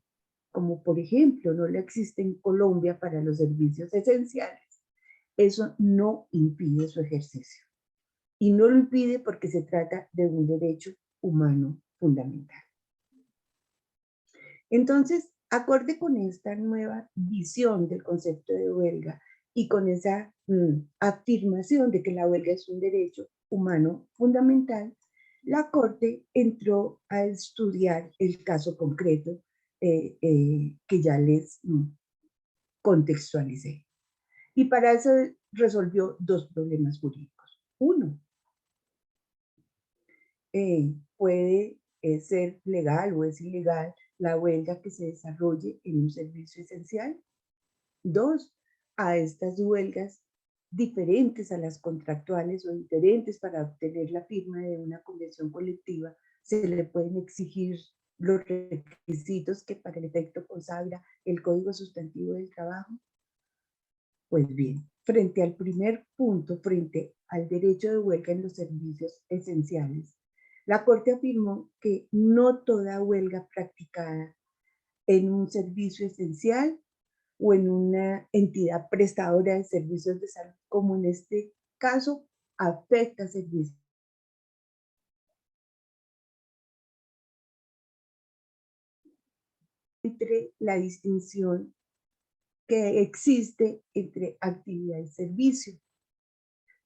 Speaker 5: como por ejemplo no la existe en Colombia para los servicios esenciales, eso no impide su ejercicio. Y no lo impide porque se trata de un derecho humano fundamental. Entonces, acorde con esta nueva visión del concepto de huelga y con esa afirmación de que la huelga es un derecho humano fundamental, la Corte entró a estudiar el caso concreto que ya les contextualicé. Y para eso resolvió dos problemas jurídicos. Uno, puede ser legal o es ilegal la huelga que se desarrolle en un servicio esencial. 2, a estas huelgas diferentes a las contractuales o diferentes para obtener la firma de una convención colectiva, se le pueden exigir los requisitos que para el efecto consagra el Código Sustantivo del Trabajo. Pues bien, frente al primer punto, frente al derecho de huelga en los servicios esenciales, la Corte afirmó que no toda huelga practicada en un servicio esencial o en una entidad prestadora de servicios de salud, como en este caso afecta servicios. Entre la distinción que existe entre actividad y servicio,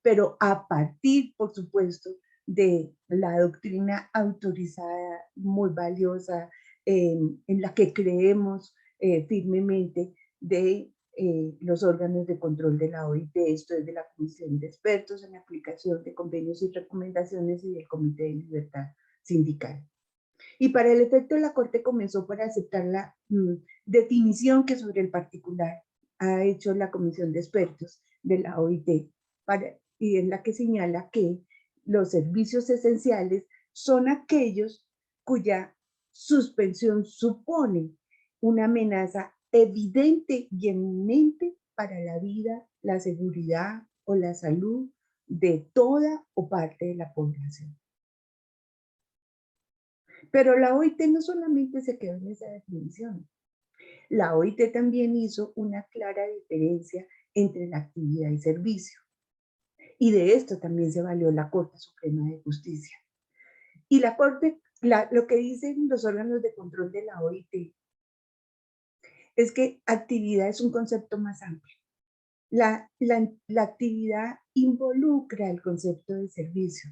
Speaker 5: pero a partir, por supuesto, de la doctrina autorizada, muy valiosa, en la que creemos firmemente, de los órganos de control de la OIT, esto es de la Comisión de Expertos en Aplicación de Convenios y Recomendaciones y del Comité de Libertad Sindical. Y para el efecto, la Corte comenzó por aceptar la definición que sobre el particular ha hecho la Comisión de Expertos de la OIT, y en la que señala que los servicios esenciales son aquellos cuya suspensión supone una amenaza evidente y eminente para la vida, la seguridad o la salud de toda o parte de la población. Pero la OIT no solamente se quedó en esa definición. La OIT también hizo una clara diferencia entre la actividad y servicio. Y de esto también se valió la Corte Suprema de Justicia. Y la Corte, lo que dicen los órganos de control de la OIT es que actividad es un concepto más amplio. La actividad involucra el concepto de servicio,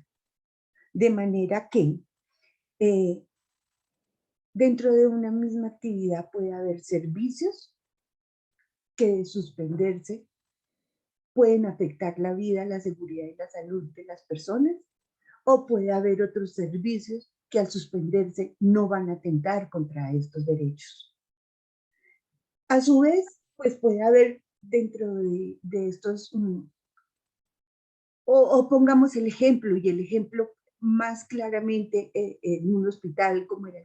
Speaker 5: de manera que dentro de una misma actividad puede haber servicios que de suspenderse pueden afectar la vida, la seguridad y la salud de las personas, o puede haber otros servicios que al suspenderse no van a atentar contra estos derechos. A su vez, pues puede haber dentro de estos, o pongamos el ejemplo, y el ejemplo más claramente en un hospital como era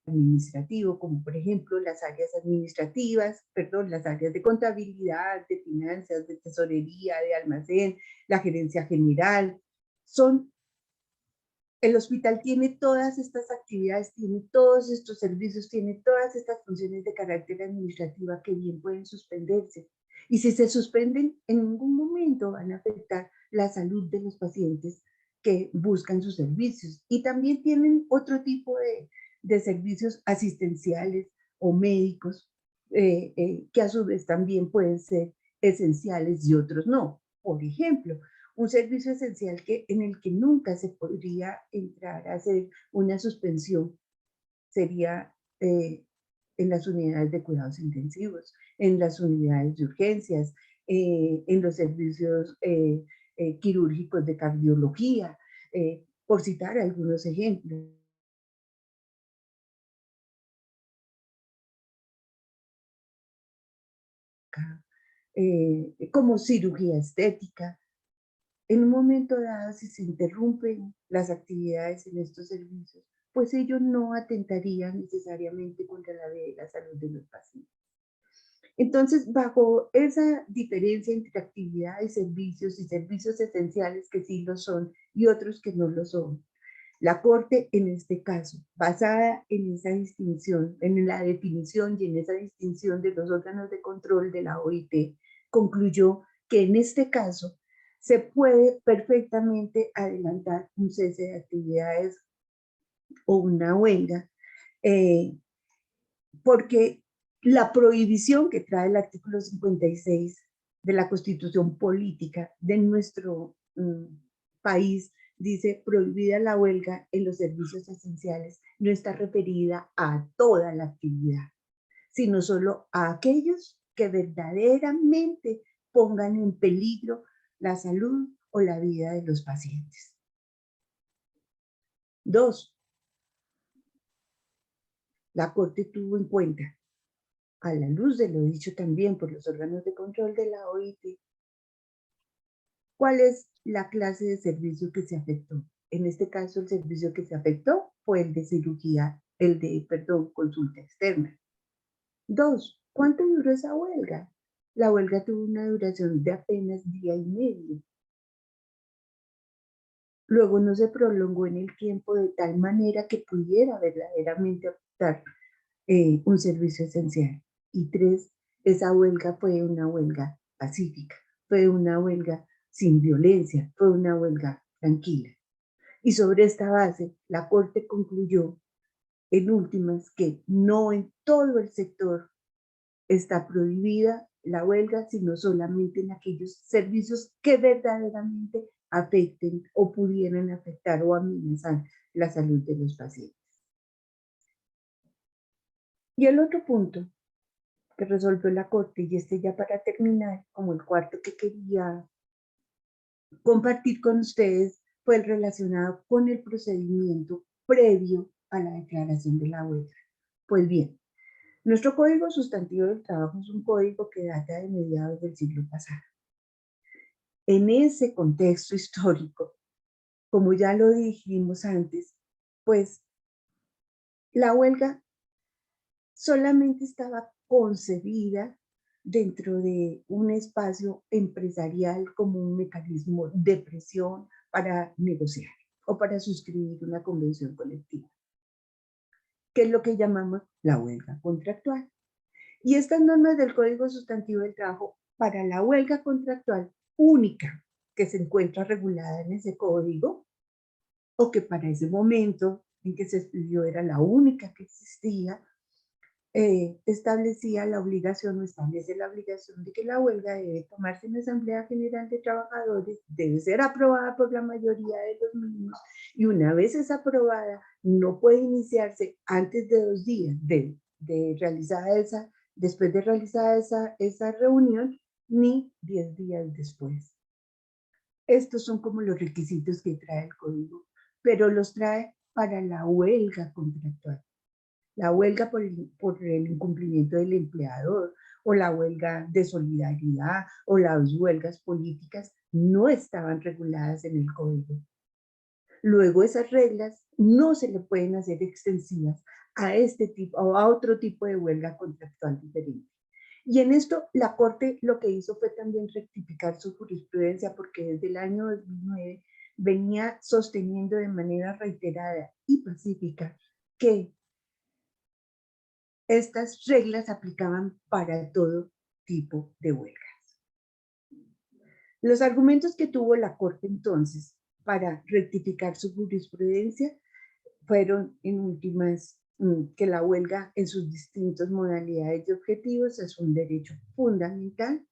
Speaker 5: administrativo, como por ejemplo las áreas administrativas, las áreas de contabilidad, de finanzas, de tesorería, de almacén, la gerencia general. El hospital tiene todas estas actividades, tiene todos estos servicios, tiene todas estas funciones de carácter administrativo que bien pueden suspenderse. Y si se suspenden, en ningún momento van a afectar la salud de los pacientes que buscan sus servicios. Y también tienen otro tipo de servicios asistenciales o médicos que a su vez también pueden ser esenciales y otros no. Por ejemplo, un servicio esencial en el que nunca se podría entrar a hacer una suspensión sería en las unidades de cuidados intensivos, en las unidades de urgencias, en los servicios quirúrgicos de cardiología, por citar algunos ejemplos. Como cirugía estética. En un momento dado, si se interrumpen las actividades en estos servicios, pues ellos no atentarían necesariamente contra la vida y la salud de los pacientes. Entonces, bajo esa diferencia entre actividad y servicios esenciales que sí lo son y otros que no lo son, la Corte en este caso, basada en esa distinción, en la definición y en esa distinción de los órganos de control de la OIT, concluyó que en este caso se puede perfectamente adelantar un cese de actividades o una huelga, porque la prohibición que trae el artículo 56 de la Constitución Política de nuestro país dice prohibida la huelga en los servicios esenciales, no está referida a toda la actividad, sino solo a aquellos que verdaderamente pongan en peligro la salud o la vida de los pacientes. 2. La Corte tuvo en cuenta, a la luz de lo dicho también por los órganos de control de la OIT, ¿cuál es la clase de servicio que se afectó? En este caso, el servicio que se afectó fue el de cirugía, consulta externa. 2. ¿Cuánto duró esa huelga? La huelga tuvo una duración de apenas día y medio. Luego no se prolongó en el tiempo de tal manera que pudiera verdaderamente optar un servicio esencial. Y 3, esa huelga fue una huelga pacífica, fue una huelga sin violencia, fue una huelga tranquila. Y sobre esta base, la Corte concluyó en últimas que no en todo el sector está prohibida la huelga, sino solamente en aquellos servicios que verdaderamente afecten o pudieran afectar o amenazar la salud de los pacientes. Y el otro punto que resolvió la Corte, y este ya para terminar, como el cuarto que quería compartir con ustedes, fue el relacionado con el procedimiento previo a la declaración de la huelga. Pues bien, nuestro Código Sustantivo del Trabajo es un código que data de mediados del siglo pasado. En ese contexto histórico, como ya lo dijimos antes, pues la huelga solamente estaba concebida dentro de un espacio empresarial como un mecanismo de presión para negociar o para suscribir una convención colectiva, que es lo que llamamos la huelga contractual. Y estas normas del Código Sustantivo del Trabajo para la huelga contractual única que se encuentra regulada en ese código, o que para ese momento en que se expidió era la única que existía, establecía la obligación o establece la obligación de que la huelga debe tomarse en la Asamblea General de Trabajadores, debe ser aprobada por la mayoría de los mismos, y una vez es aprobada, no puede iniciarse antes de 2 días después de realizada esa reunión, ni 10 días después. Estos son como los requisitos que trae el código, pero los trae para la huelga contractual. La huelga por el incumplimiento del empleador, o la huelga de solidaridad, o las huelgas políticas, no estaban reguladas en el código. Luego esas reglas no se le pueden hacer extensivas a este tipo o a otro tipo de huelga contractual diferente. Y en esto la Corte lo que hizo fue también rectificar su jurisprudencia, porque desde el año 2009 venía sosteniendo de manera reiterada y pacífica que estas reglas aplicaban para todo tipo de huelgas. Los argumentos que tuvo la Corte entonces para rectificar su jurisprudencia fueron, en últimas, que la huelga en sus distintas modalidades y objetivos es un derecho fundamental,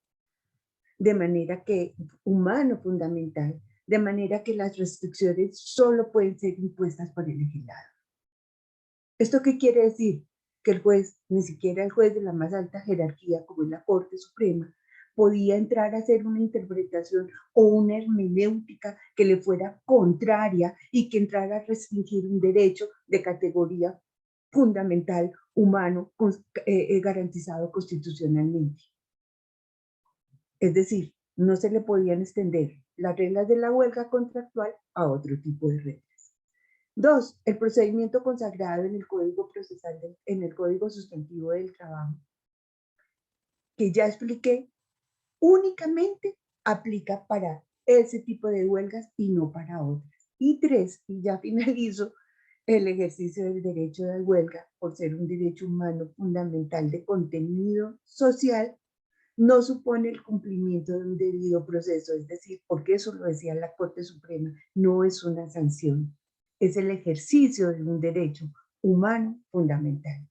Speaker 5: de manera que, humano fundamental, de manera que las restricciones solo pueden ser impuestas por el legislador. ¿Esto qué quiere decir? Que el juez, ni siquiera el juez de la más alta jerarquía, como es la Corte Suprema, podía entrar a hacer una interpretación o una hermenéutica que le fuera contraria y que entrara a restringir un derecho de categoría fundamental, humano, garantizado constitucionalmente. Es decir, no se le podían extender las reglas de la huelga contractual a otro tipo de reglas. 2, el procedimiento consagrado en el Código Procesal, en el Código Sustantivo del Trabajo, que ya expliqué, únicamente aplica para ese tipo de huelgas y no para otras. Y 3, y ya finalizo, el ejercicio del derecho de huelga, por ser un derecho humano fundamental de contenido social, no supone el cumplimiento de un debido proceso, es decir, porque eso lo decía la Corte Suprema, no es una sanción, es el ejercicio de un derecho humano fundamental.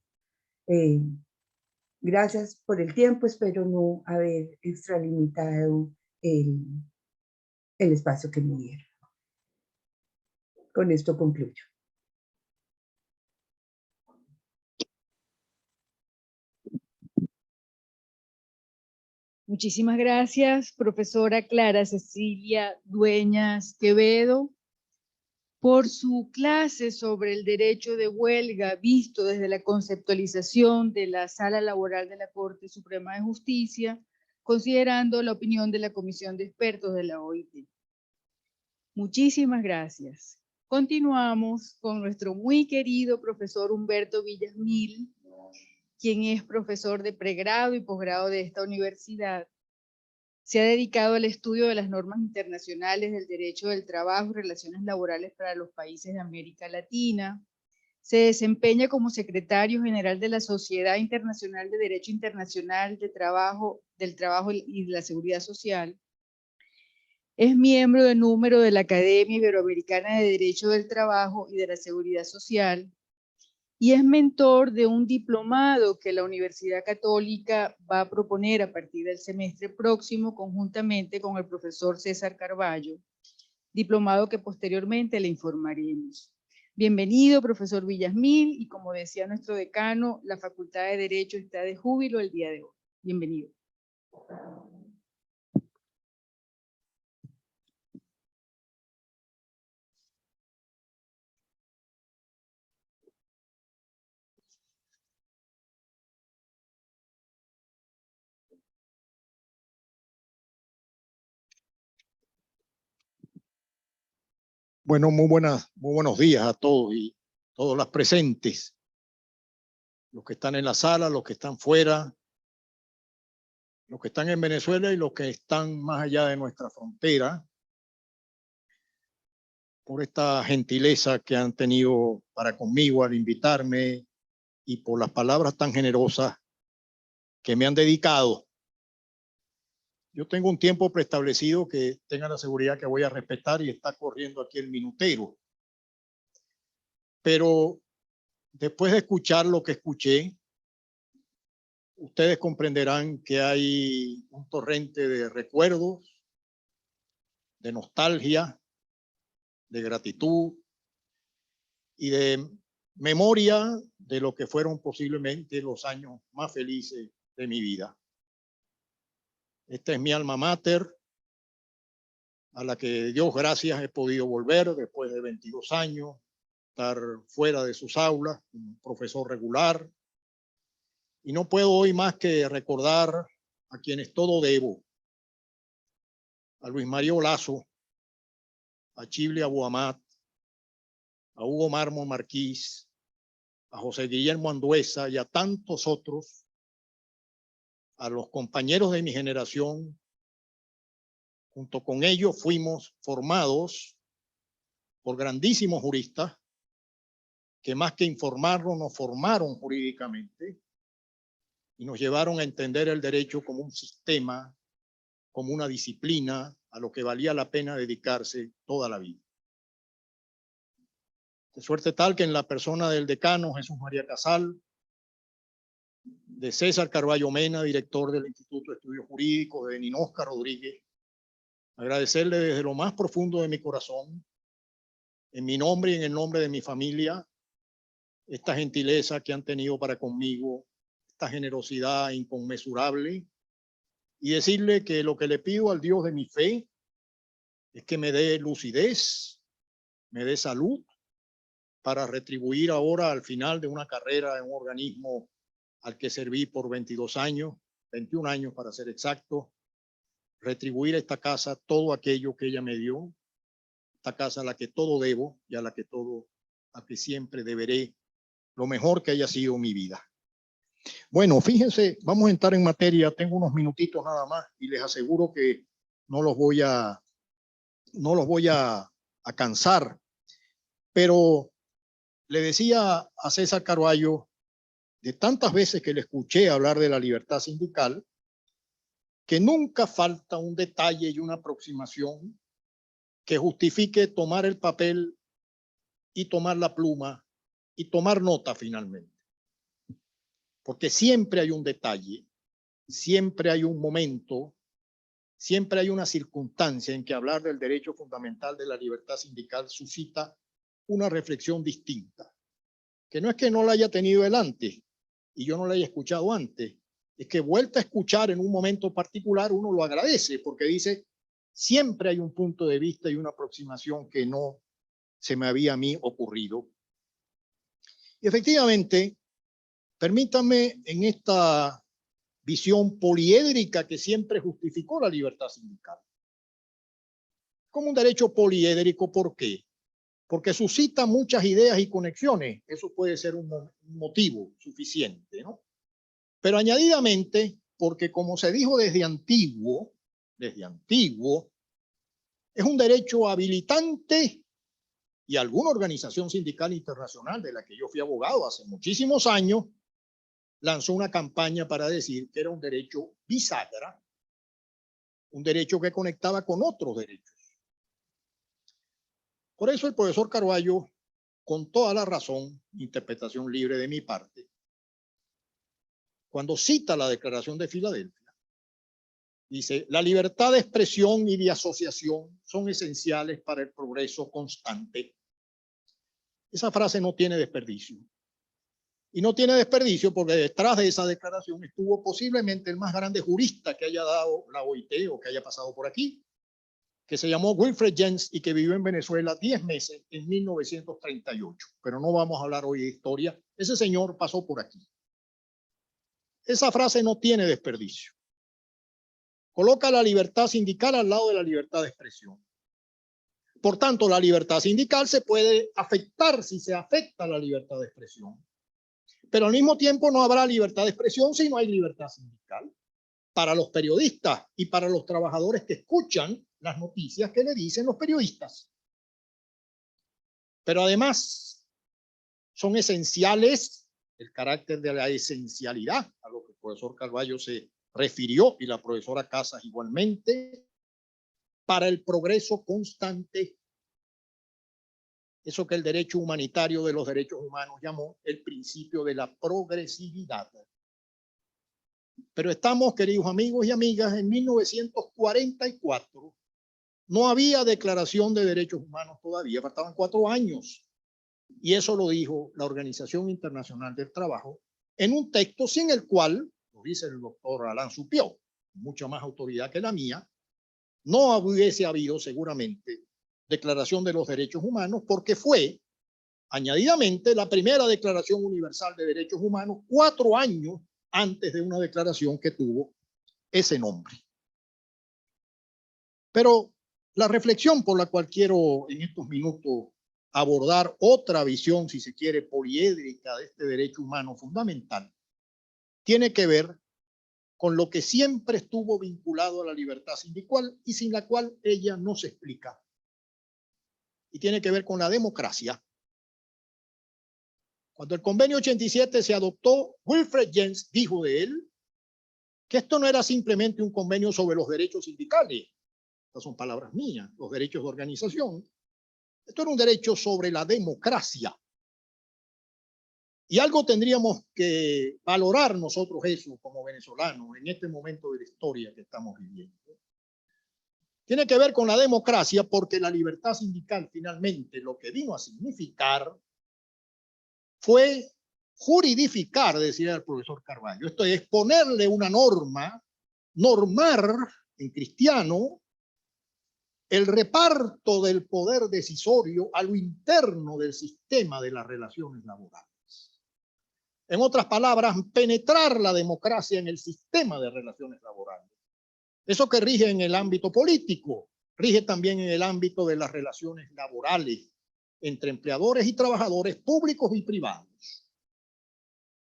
Speaker 5: Gracias por el tiempo, espero no haber extralimitado el espacio que me dieron. Con esto concluyo.
Speaker 1: Muchísimas gracias, profesora Clara Cecilia Dueñas Quevedo, por su clase sobre el derecho de huelga visto desde la conceptualización de la Sala Laboral de la Corte Suprema de Justicia, considerando la opinión de la Comisión de Expertos de la OIT. Muchísimas gracias. Continuamos con nuestro muy querido profesor Humberto Villasmil, quien es profesor de pregrado y posgrado de esta universidad. Se ha dedicado al estudio de las normas internacionales del derecho del trabajo y relaciones laborales para los países de América Latina. Se desempeña como secretario general de la Sociedad Internacional de Derecho Internacional del Trabajo y de la Seguridad Social. Es miembro de número de la Academia Iberoamericana de Derecho del Trabajo y de la Seguridad Social y es mentor de un diplomado que la Universidad Católica va a proponer a partir del semestre próximo conjuntamente con el profesor César Carballo, diplomado que posteriormente le informaremos. Bienvenido, profesor Villasmil, y como decía nuestro decano, la Facultad de Derecho está de júbilo el día de hoy. Bienvenido.
Speaker 6: Bueno, muy buenos días a todos y todas las presentes, los que están en la sala, los que están fuera, los que están en Venezuela y los que están más allá de nuestra frontera, por esta gentileza que han tenido para conmigo al invitarme y por las palabras tan generosas que me han dedicado. Yo tengo un tiempo preestablecido que tengan la seguridad que voy a respetar y está corriendo aquí el minutero. Pero después de escuchar lo que escuché, ustedes comprenderán que hay un torrente de recuerdos, de nostalgia, de gratitud y de memoria de lo que fueron posiblemente los años más felices de mi vida. Esta es mi alma mater, a la que Dios gracias he podido volver después de 22 años, estar fuera de sus aulas, un profesor regular. Y no puedo hoy más que recordar a quienes todo debo. A Luis María Olazo, a Chibli Abu Amat, a Hugo Marmo Marquís, a José Guillermo Anduesa y a tantos otros, a los compañeros de mi generación. Junto con ellos fuimos formados por grandísimos juristas que más que informarnos nos formaron jurídicamente y nos llevaron a entender el derecho como un sistema, como una disciplina a lo que valía la pena dedicarse toda la vida. De suerte tal que en la persona del decano Jesús María Casal, de César Carballo Mena, director del Instituto de Estudios Jurídicos, de Ninosca Rodríguez, agradecerle desde lo más profundo de mi corazón, en mi nombre y en el nombre de mi familia, esta gentileza que han tenido para conmigo, esta generosidad inconmensurable, y decirle que lo que le pido al Dios de mi fe es que me dé lucidez, me dé salud, para retribuir ahora al final de una carrera en un organismo al que serví por 22 años, 21 años para ser exacto, retribuir a esta casa todo aquello que ella me dio, esta casa a la que todo debo y a la que siempre deberé lo mejor que haya sido mi vida. Bueno, fíjense, vamos a entrar en materia, tengo unos minutitos nada más y les aseguro que no los voy a cansar, pero le decía a César Carballo, de tantas veces que le escuché hablar de la libertad sindical, que nunca falta un detalle y una aproximación que justifique tomar el papel y tomar la pluma y tomar nota finalmente. Porque siempre hay un detalle, siempre hay un momento, siempre hay una circunstancia en que hablar del derecho fundamental de la libertad sindical suscita una reflexión distinta, que no es que no la haya tenido él antes y yo no la haya escuchado antes, es que vuelta a escuchar en un momento particular uno lo agradece porque dice, siempre hay un punto de vista y una aproximación que no se me había a mí ocurrido. Y efectivamente, permítanme en esta visión poliédrica que siempre justificó la libertad sindical. Como un derecho poliédrico, ¿por qué? Porque suscita muchas ideas y conexiones. Eso puede ser un motivo suficiente, ¿no? Pero añadidamente, porque como se dijo desde antiguo, es un derecho habilitante y alguna organización sindical internacional de la que yo fui abogado hace muchísimos años, lanzó una campaña para decir que era un derecho bisagra, un derecho que conectaba con otros derechos. Por eso el profesor Carvalho, con toda la razón, interpretación libre de mi parte, cuando cita la Declaración de Filadelfia, dice: la libertad de expresión y de asociación son esenciales para el progreso constante. Esa frase no tiene desperdicio. Y no tiene desperdicio porque detrás de esa declaración estuvo posiblemente el más grande jurista que haya dado la OIT o que haya pasado por aquí, que se llamó Wilfred Jens y que vivió en Venezuela 10 meses en 1938. Pero no vamos a hablar hoy de historia. Ese señor pasó por aquí. Esa frase no tiene desperdicio. Coloca la libertad sindical al lado de la libertad de expresión. Por tanto, la libertad sindical se puede afectar si se afecta la libertad de expresión. Pero al mismo tiempo no habrá libertad de expresión si no hay libertad sindical. Para los periodistas y para los trabajadores que escuchan las noticias que le dicen los periodistas. Pero además son esenciales el carácter de la esencialidad, a lo que el profesor Carvalho se refirió y la profesora Casas igualmente, para el progreso constante. Eso que el derecho humanitario de los derechos humanos llamó el principio de la progresividad. Pero estamos, queridos amigos y amigas, en 1944. No había declaración de derechos humanos todavía, faltaban 4 años. Y eso lo dijo la Organización Internacional del Trabajo en un texto sin el cual, lo dice el doctor Alain Supiot, mucha más autoridad que la mía, no hubiese habido seguramente Declaración de los Derechos Humanos, porque fue, añadidamente, la primera Declaración Universal de Derechos Humanos 4 años antes de una declaración que tuvo ese nombre. Pero la reflexión por la cual quiero en estos minutos abordar otra visión, si se quiere, poliédrica de este derecho humano fundamental, tiene que ver con lo que siempre estuvo vinculado a la libertad sindical y sin la cual ella no se explica. Y tiene que ver con la democracia. Cuando el convenio 87 se adoptó, Wilfred Jens dijo de él que esto no era simplemente un convenio sobre los derechos sindicales. Estas son palabras mías, los derechos de organización. Esto era un derecho sobre la democracia. Y algo tendríamos que valorar nosotros eso como venezolanos en este momento de la historia que estamos viviendo. Tiene que ver con la democracia porque la libertad sindical finalmente lo que vino a significar fue juridificar, decía el profesor Carvalho. Esto es ponerle una norma, normar en cristiano el reparto del poder decisorio a lo interno del sistema de las relaciones laborales. En otras palabras, penetrar la democracia en el sistema de relaciones laborales. Eso que rige en el ámbito político, rige también en el ámbito de las relaciones laborales entre empleadores y trabajadores públicos y privados.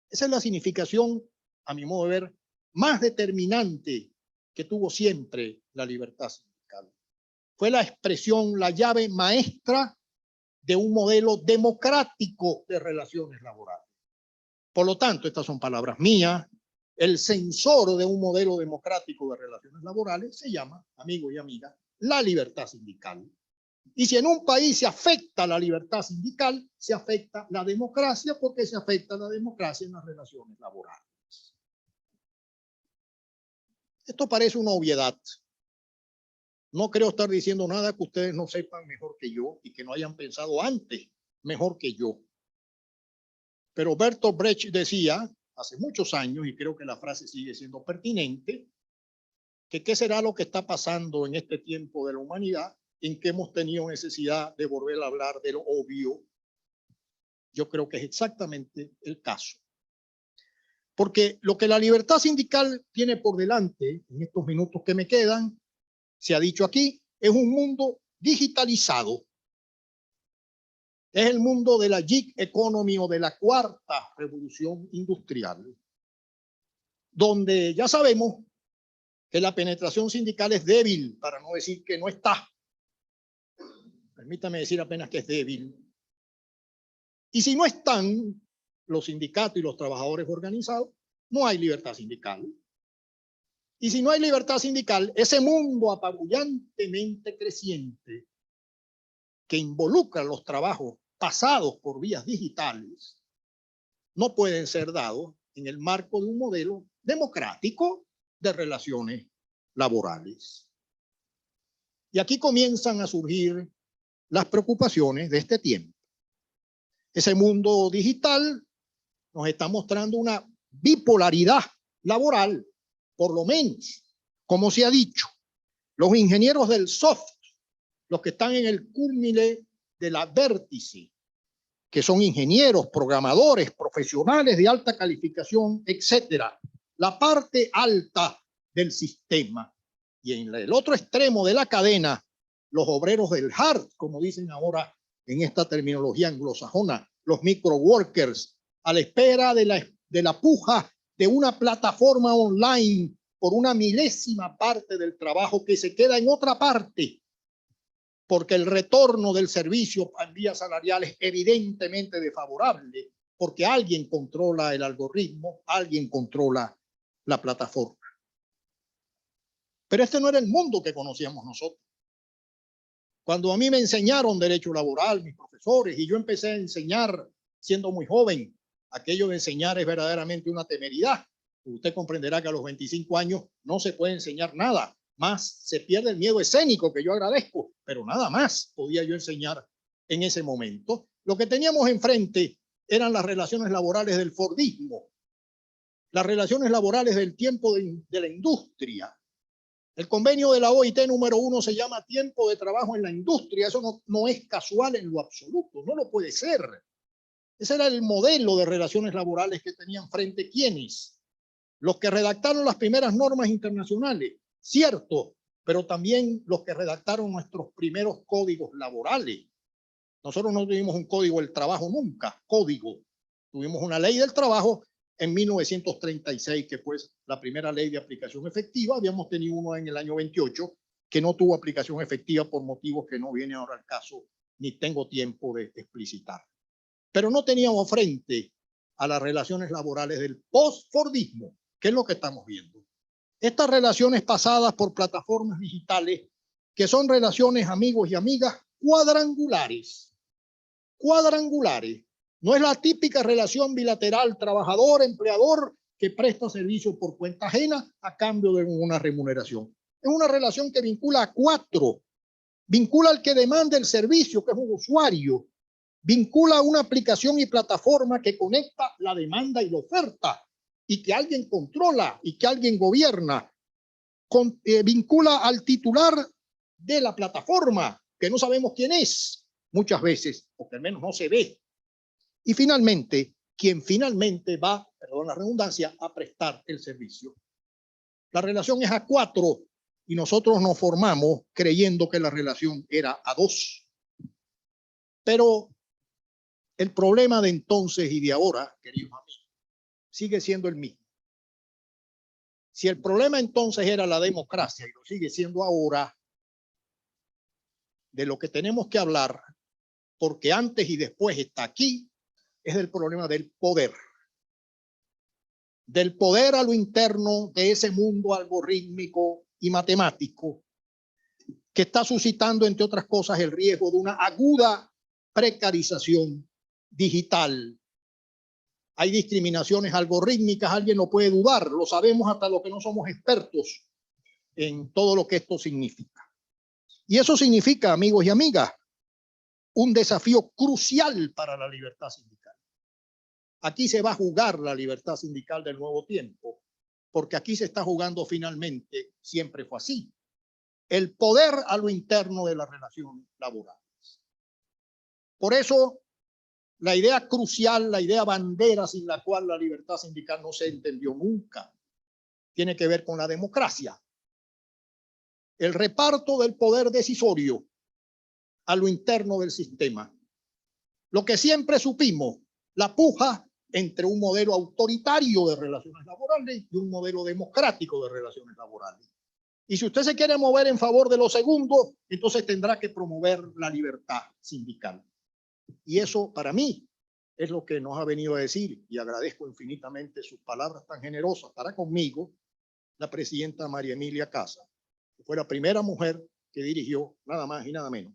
Speaker 6: Esa es la significación, a mi modo de ver, más determinante que tuvo siempre la libertad sindical. Fue la expresión, la llave maestra de un modelo democrático de relaciones laborales. Por lo tanto, estas son palabras mías, el sensor de un modelo democrático de relaciones laborales se llama, amigo y amiga, la libertad sindical. Y si en un país se afecta la libertad sindical, se afecta la democracia, porque se afecta la democracia en las relaciones laborales. Esto parece una obviedad. No creo estar diciendo nada que ustedes no sepan mejor que yo y que no hayan pensado antes mejor que yo. Pero Bertolt Brecht decía hace muchos años, y creo que la frase sigue siendo pertinente, que qué será lo que está pasando en este tiempo de la humanidad en que hemos tenido necesidad de volver a hablar de lo obvio. Yo creo que es exactamente el caso. Porque lo que la libertad sindical tiene por delante, en estos minutos que me quedan, se ha dicho aquí, es un mundo digitalizado. Es el mundo de la gig economy o de la cuarta revolución industrial, donde ya sabemos que la penetración sindical es débil, para no decir que no está. permítame decir apenas que es débil. Y si no están los sindicatos y los trabajadores organizados, no hay libertad sindical. Y si no hay libertad sindical, ese mundo apabullantemente creciente que involucra los trabajos pasados por vías digitales no pueden ser dados en el marco de un modelo democrático de relaciones laborales. Y aquí comienzan a surgir las preocupaciones de este tiempo. Ese mundo digital nos está mostrando una bipolaridad laboral, por lo menos, como se ha dicho. Los ingenieros del soft, los que están en el cúmule de la vértice, que son ingenieros, programadores, profesionales de alta calificación, etcétera, la parte alta del sistema. Y en el otro extremo de la cadena, los obreros del hard, como dicen ahora en esta terminología anglosajona, los microworkers, a la espera de la puja de una plataforma online por una milésima parte del trabajo que se queda en otra parte, porque el retorno del servicio en vías salariales es evidentemente desfavorable, porque alguien controla el algoritmo, alguien controla la plataforma. Pero este no era el mundo que conocíamos nosotros. Cuando a mí me enseñaron derecho laboral, mis profesores, y yo empecé a enseñar siendo muy joven, aquello de enseñar es verdaderamente una temeridad. Usted comprenderá que a los 25 años no se puede enseñar nada, más se pierde el miedo escénico, que yo agradezco, pero nada más podía yo enseñar en ese momento. Lo que teníamos enfrente eran las relaciones laborales del Fordismo, las relaciones laborales del tiempo de la industria. El convenio de la OIT número 1 se llama tiempo de trabajo en la industria. Eso no es casual en lo absoluto, no lo puede ser. Ese era el modelo de relaciones laborales que tenían frente quienes, los que redactaron las primeras normas internacionales, cierto, pero también los que redactaron nuestros primeros códigos laborales. Nosotros no tuvimos un código del trabajo nunca, código. Tuvimos una ley del trabajo en 1936, que fue la primera ley de aplicación efectiva. Habíamos tenido uno en el año 28 que no tuvo aplicación efectiva por motivos que no viene ahora al caso, ni tengo tiempo de explicitar. Pero no teníamos frente a las relaciones laborales del post-fordismo, que es lo que estamos viendo. Estas relaciones pasadas por plataformas digitales, que son relaciones, amigos y amigas, cuadrangulares. Cuadrangulares. No es la típica relación bilateral trabajador-empleador que presta servicio por cuenta ajena a cambio de una remuneración. Es una relación que vincula a cuatro. Vincula al que demanda el servicio, que es un usuario. Vincula a una aplicación y plataforma que conecta la demanda y la oferta y que alguien controla y que alguien gobierna. Vincula al titular de la plataforma, que no sabemos quién es muchas veces, o que al menos no se ve. Y finalmente, quien finalmente va, perdón la redundancia, a prestar el servicio. La relación es a cuatro y nosotros nos formamos creyendo que la relación era a dos. Pero el problema de entonces y de ahora, queridos amigos, sigue siendo el mismo. Si el problema entonces era la democracia y lo sigue siendo ahora, de lo que tenemos que hablar, porque antes y después está aquí, es del problema del poder. Del poder a lo interno de ese mundo algorítmico y matemático que está suscitando, entre otras cosas, el riesgo de una aguda precarización digital. Hay discriminaciones algorítmicas, alguien no puede dudar, lo sabemos hasta los que no somos expertos en todo lo que esto significa. Y eso significa, amigos y amigas, un desafío crucial para la libertad sindical. Aquí se va a jugar la libertad sindical del nuevo tiempo, porque aquí se está jugando finalmente, siempre fue así, el poder a lo interno de las relaciones laborales. Por eso, la idea crucial, la idea bandera sin la cual la libertad sindical no se entendió nunca, tiene que ver con la democracia. El reparto del poder decisorio a lo interno del sistema. Lo que siempre supimos, la puja entre un modelo autoritario de relaciones laborales y un modelo democrático de relaciones laborales. Y si usted se quiere mover en favor de lo segundo, entonces tendrá que promover la libertad sindical. Y eso para mí es lo que nos ha venido a decir, y agradezco infinitamente sus palabras tan generosas para conmigo, la presidenta María Emilia Casa, que fue la primera mujer que dirigió nada más y nada menos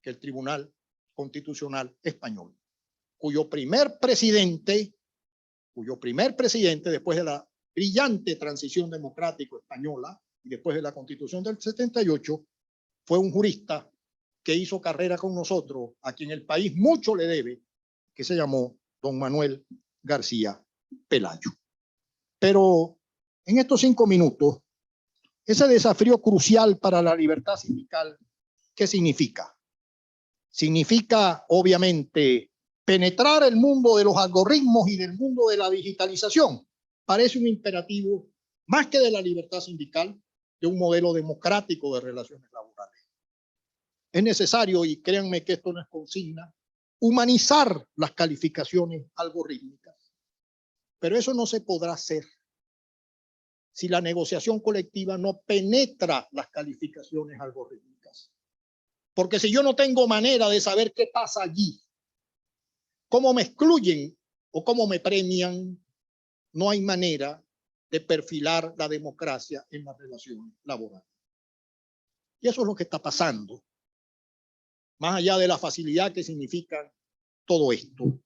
Speaker 6: que el Tribunal Constitucional Español, cuyo primer presidente, después de la brillante transición democrática española y después de la Constitución del 78, fue un jurista que hizo carrera con nosotros, a quien el país mucho le debe, que se llamó don Manuel García Pelayo. Pero en estos 5 minutos, ese desafío crucial para la libertad sindical, ¿qué significa? Significa, obviamente, penetrar el mundo de los algoritmos y del mundo de la digitalización. Parece un imperativo, más que de la libertad sindical, de un modelo democrático de relaciones laborales. Es necesario, y créanme que esto no es consigna, humanizar las calificaciones algorítmicas. Pero eso no se podrá hacer si la negociación colectiva no penetra las calificaciones algorítmicas. Porque si yo no tengo manera de saber qué pasa allí, cómo me excluyen o cómo me premian, no hay manera de perfilar la democracia en las relaciones laborales. Y eso es lo que está pasando, más allá de la facilidad que significa todo esto.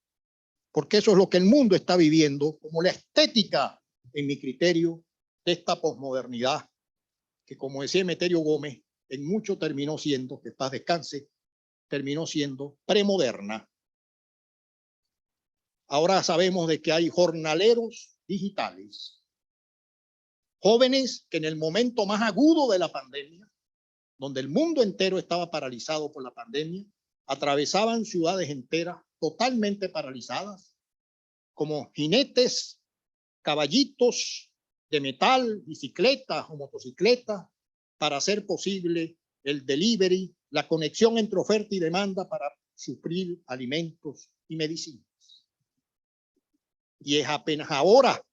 Speaker 6: Porque eso es lo que el mundo está viviendo como la estética, en mi criterio, de esta posmodernidad, que como decía Emeterio Gómez, en mucho terminó siendo, que paz descanse, terminó siendo premoderna. Ahora sabemos de que hay jornaleros digitales, jóvenes que en el momento más agudo de la pandemia, donde el mundo entero estaba paralizado por la pandemia, atravesaban ciudades enteras totalmente paralizadas, como jinetes, caballitos de metal, bicicletas o motocicletas, para hacer posible el delivery, la conexión entre oferta y demanda para suplir alimentos y medicinas. Y es apenas ahora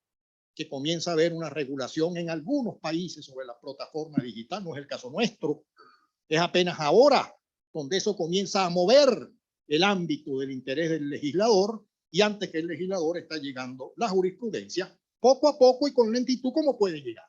Speaker 6: que comienza a haber una regulación en algunos países sobre la plataforma digital, no es el caso nuestro. Es apenas ahora donde eso comienza a mover el ámbito del interés del legislador, y antes que el legislador está llegando la jurisprudencia, poco a poco y con lentitud como puede llegar.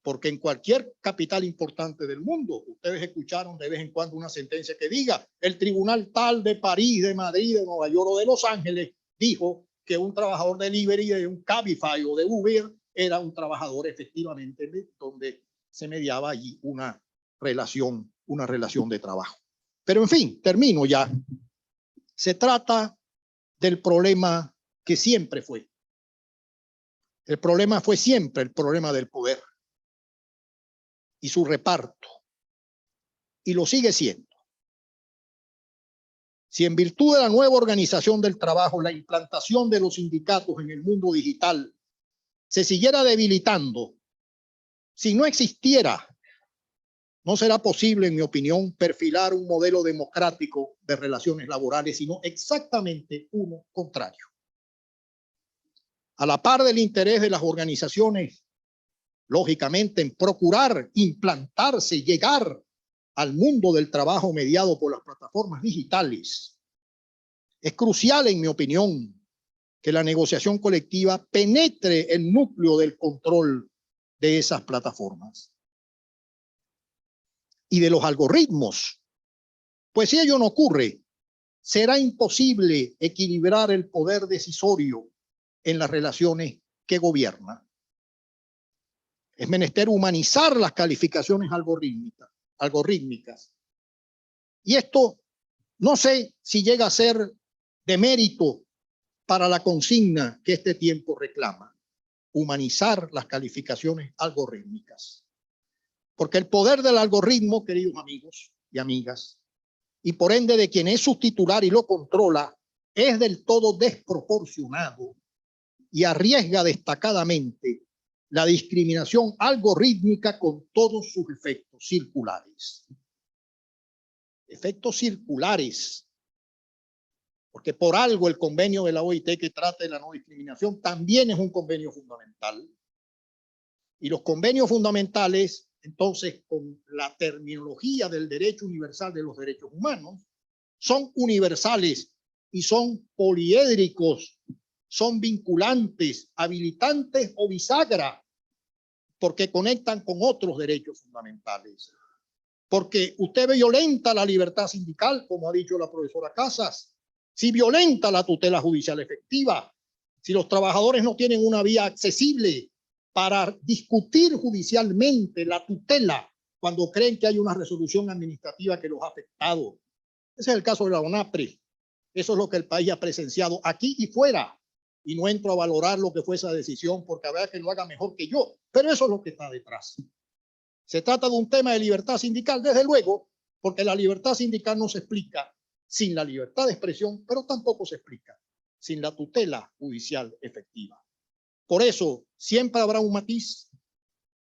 Speaker 6: Porque en cualquier capital importante del mundo, ustedes escucharon de vez en cuando una sentencia que diga, el tribunal tal de París, de Madrid, de Nueva York o de Los Ángeles dijo que un trabajador de delivery, de un Cabify o de Uber, era un trabajador efectivamente donde se mediaba allí una relación de trabajo. Pero en fin, termino ya. Se trata del problema que siempre fue. El problema fue siempre el problema del poder y su reparto, y lo sigue siendo. Si en virtud de la nueva organización del trabajo, la implantación de los sindicatos en el mundo digital se siguiera debilitando, si no existiera, no será posible, en mi opinión, perfilar un modelo democrático de relaciones laborales, sino exactamente uno contrario. A la par del interés de las organizaciones, lógicamente, en procurar implantarse, llegar al mundo del trabajo mediado por las plataformas digitales, es crucial, en mi opinión, que la negociación colectiva penetre el núcleo del control de esas plataformas y de los algoritmos. Pues si ello no ocurre, será imposible equilibrar el poder decisorio en las relaciones que gobiernan. Es menester humanizar las calificaciones algorítmicas. Y esto no sé si llega a ser de mérito para la consigna que este tiempo reclama: humanizar las calificaciones algorítmicas. Porque el poder del algoritmo, queridos amigos y amigas, y por ende de quien es su titular y lo controla, es del todo desproporcionado y arriesga destacadamente la discriminación algorítmica con todos sus efectos circulares. Efectos circulares, porque por algo el convenio de la OIT que trata de la no discriminación también es un convenio fundamental. Y los convenios fundamentales, entonces, con la terminología del derecho universal de los derechos humanos, son universales y son poliédricos, son vinculantes, habilitantes o bisagra, porque conectan con otros derechos fundamentales. Porque usted violenta la libertad sindical, como ha dicho la profesora Casas, si violenta la tutela judicial efectiva, si los trabajadores no tienen una vía accesible para discutir judicialmente la tutela cuando creen que hay una resolución administrativa que los ha afectado. Ese es el caso de la ONAPRE. Eso es lo que el país ha presenciado aquí y fuera. Y no entro a valorar lo que fue esa decisión porque habrá que lo haga mejor que yo. Pero eso es lo que está detrás. Se trata de un tema de libertad sindical, desde luego, porque la libertad sindical no se explica sin la libertad de expresión, pero tampoco se explica sin la tutela judicial efectiva. Por eso, siempre habrá un matiz,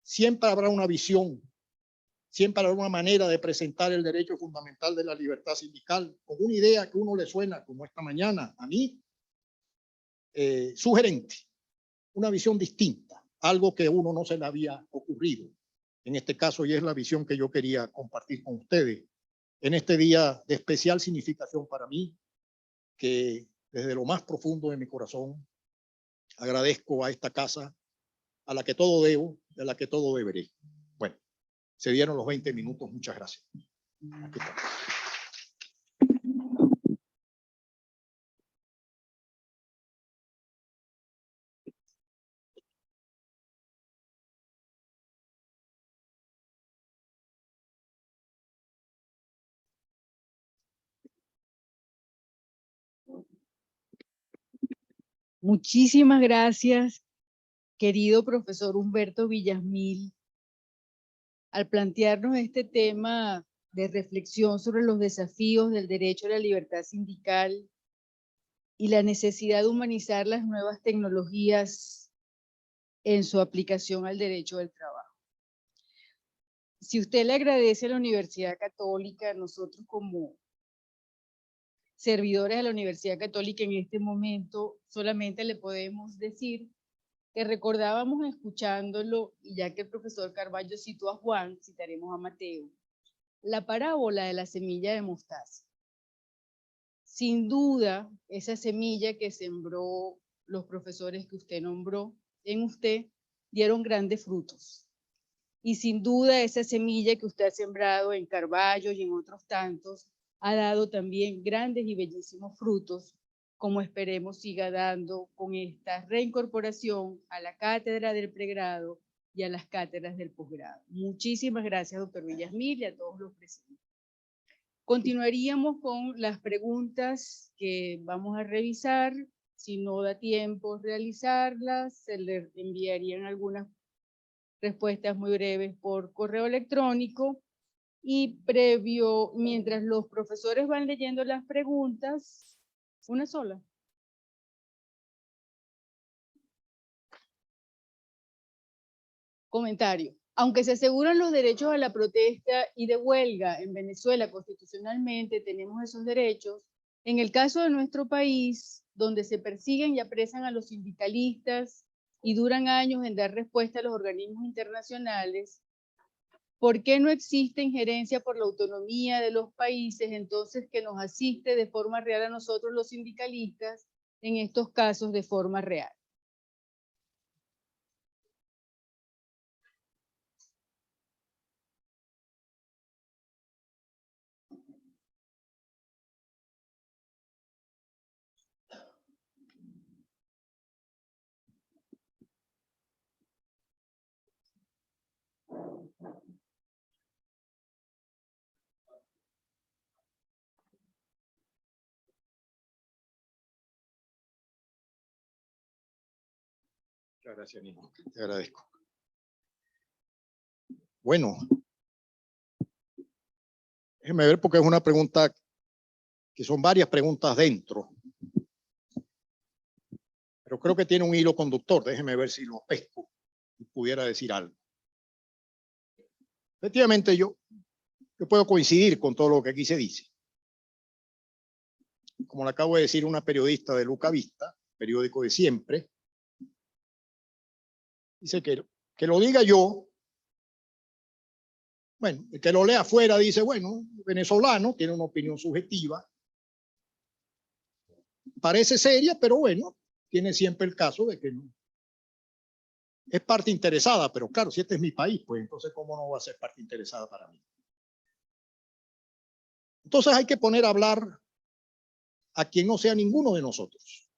Speaker 6: siempre habrá una visión, siempre habrá una manera de presentar el derecho fundamental de la libertad sindical con una idea que a uno le suena, como esta mañana, a mí, sugerente, una visión distinta, algo que a uno no se le había ocurrido. En este caso, y es la visión que yo quería compartir con ustedes en este día de especial significación para mí, que desde lo más profundo de mi corazón agradezco a esta casa, a la que todo debo, y a la que todo deberé. Bueno, se dieron los 20 minutos. Muchas gracias. Aquí está.
Speaker 1: Muchísimas gracias, querido profesor Humberto Villasmil, al plantearnos este tema de reflexión sobre los desafíos del derecho a la libertad sindical y la necesidad de humanizar las nuevas tecnologías en su aplicación al derecho del trabajo. Si usted le agradece a la Universidad Católica, nosotros como servidores de la Universidad Católica en este momento solamente le podemos decir que recordábamos escuchándolo, y ya que el profesor Carballo citó a Juan, citaremos a Mateo, la parábola de la semilla de mostaza. Sin duda, esa semilla que sembró los profesores que usted nombró en usted, dieron grandes frutos. Y sin duda, esa semilla que usted ha sembrado en Carballo y en otros tantos, ha dado también grandes y bellísimos frutos, como esperemos siga dando con esta reincorporación a la cátedra del pregrado y a las cátedras del posgrado. Muchísimas gracias, doctor Villasmil, y a todos los presentes. Continuaríamos con las preguntas que vamos a revisar. Si no da tiempo realizarlas, se le enviarían algunas respuestas muy breves por correo electrónico. Y previo, mientras los profesores van leyendo las preguntas, una sola. Comentario. Aunque se aseguran los derechos a la protesta y de huelga en Venezuela constitucionalmente, tenemos esos derechos. En el caso de nuestro país, donde se persiguen y apresan a los sindicalistas y duran años en dar respuesta a los organismos internacionales, ¿por qué no existe injerencia por la autonomía de los países entonces que nos asiste de forma real a nosotros los sindicalistas en estos casos de forma real?
Speaker 6: Muchas gracias, Nino. Te agradezco. Bueno, déjeme ver porque es una pregunta que son varias preguntas dentro. Pero creo que tiene un hilo conductor. Déjeme ver si lo pesco y pudiera decir algo. Efectivamente, yo puedo coincidir con todo lo que aquí se dice. Como le acabo de decir una periodista de Luca Vista, periódico de siempre, dice que Que lo diga yo, bueno, el que lo lea afuera dice, bueno, venezolano, tiene una opinión subjetiva, parece seria, pero bueno, tiene siempre el caso de que no. Es parte interesada, pero claro, si este es mi país, pues entonces ¿cómo no va a ser parte interesada para mí? Entonces hay que poner a hablar a quien no sea ninguno de nosotros.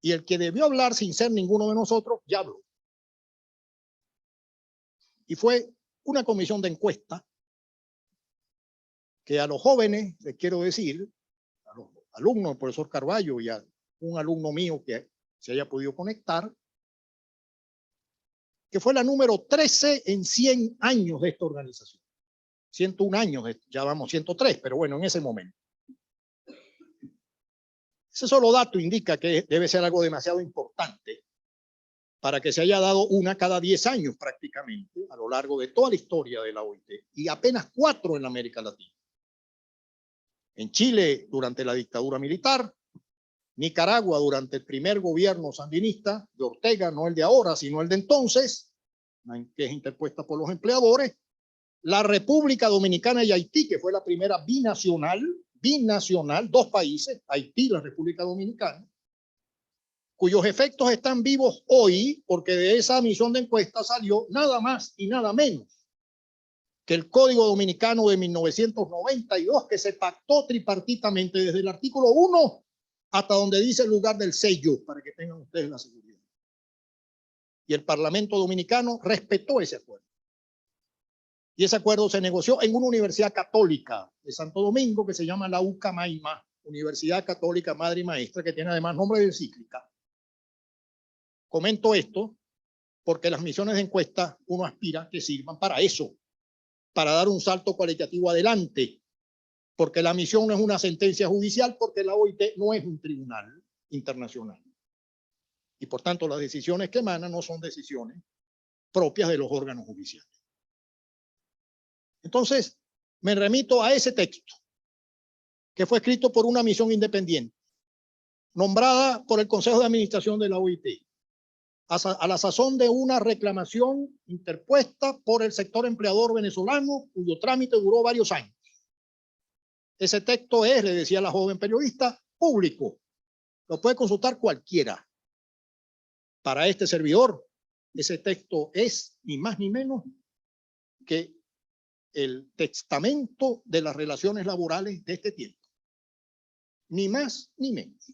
Speaker 6: Y el que debió hablar sin ser ninguno de nosotros, ya habló. Y fue una comisión de encuesta que a los jóvenes, les quiero decir, a los alumnos del profesor Carballo y a un alumno mío que se haya podido conectar, que fue la número 13 en 100 años de esta organización. 101 años, ya vamos 103, pero bueno, en ese momento. Ese solo dato indica que debe ser algo demasiado importante para que se haya dado una cada 10 años prácticamente a lo largo de toda la historia de la OIT y apenas 4 en América Latina. En Chile durante la dictadura militar, Nicaragua durante el primer gobierno sandinista de Ortega, no el de ahora, sino el de entonces, que es interpuesta por los empleadores, la República Dominicana y Haití, que fue la primera binacional, 2 países, Haití y la República Dominicana, cuyos efectos están vivos hoy porque de esa misión de encuesta salió nada más y nada menos que el Código Dominicano de 1992, que se pactó tripartitamente desde el artículo 1 hasta donde dice el lugar del sello, para que tengan ustedes la seguridad. Y el Parlamento Dominicano respetó ese acuerdo. Y ese acuerdo se negoció en una universidad católica de Santo Domingo que se llama la UCAMAIMA, Universidad Católica Madre y Maestra, que tiene además nombre de encíclica. Comento esto porque las misiones de encuesta uno aspira que sirvan para eso, para dar un salto cualitativo adelante, porque la misión no es una sentencia judicial, porque la OIT no es un tribunal internacional. Y por tanto las decisiones que emanan no son decisiones propias de los órganos judiciales. Entonces, me remito a ese texto, que fue escrito por una misión independiente, nombrada por el Consejo de Administración de la OIT, a la sazón de una reclamación interpuesta por el sector empleador venezolano, cuyo trámite duró varios años. Ese texto es, le decía la joven periodista, público. Lo puede consultar cualquiera. Para este servidor, ese texto es ni más ni menos que el testamento de las relaciones laborales de este tiempo. Ni más ni menos.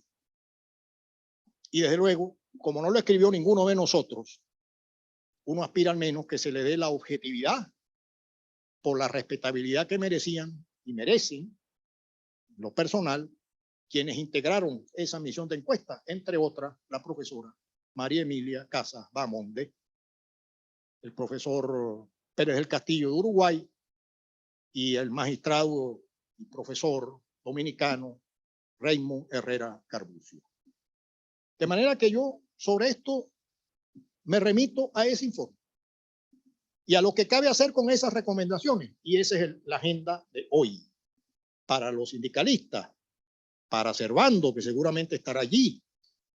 Speaker 6: Y desde luego, como no lo escribió ninguno de nosotros, uno aspira al menos que se le dé la objetividad por la respetabilidad que merecían y merecen, lo personal, quienes integraron esa misión de encuesta, entre otras la profesora María Emilia Casas Bamonde, el profesor Pérez del Castillo de Uruguay y el magistrado y profesor dominicano Raymond Herrera Carbucio. De manera que yo sobre esto me remito a ese informe y a lo que cabe hacer con esas recomendaciones. Y esa es la agenda de hoy. Para los sindicalistas, para Servando, que seguramente estará allí,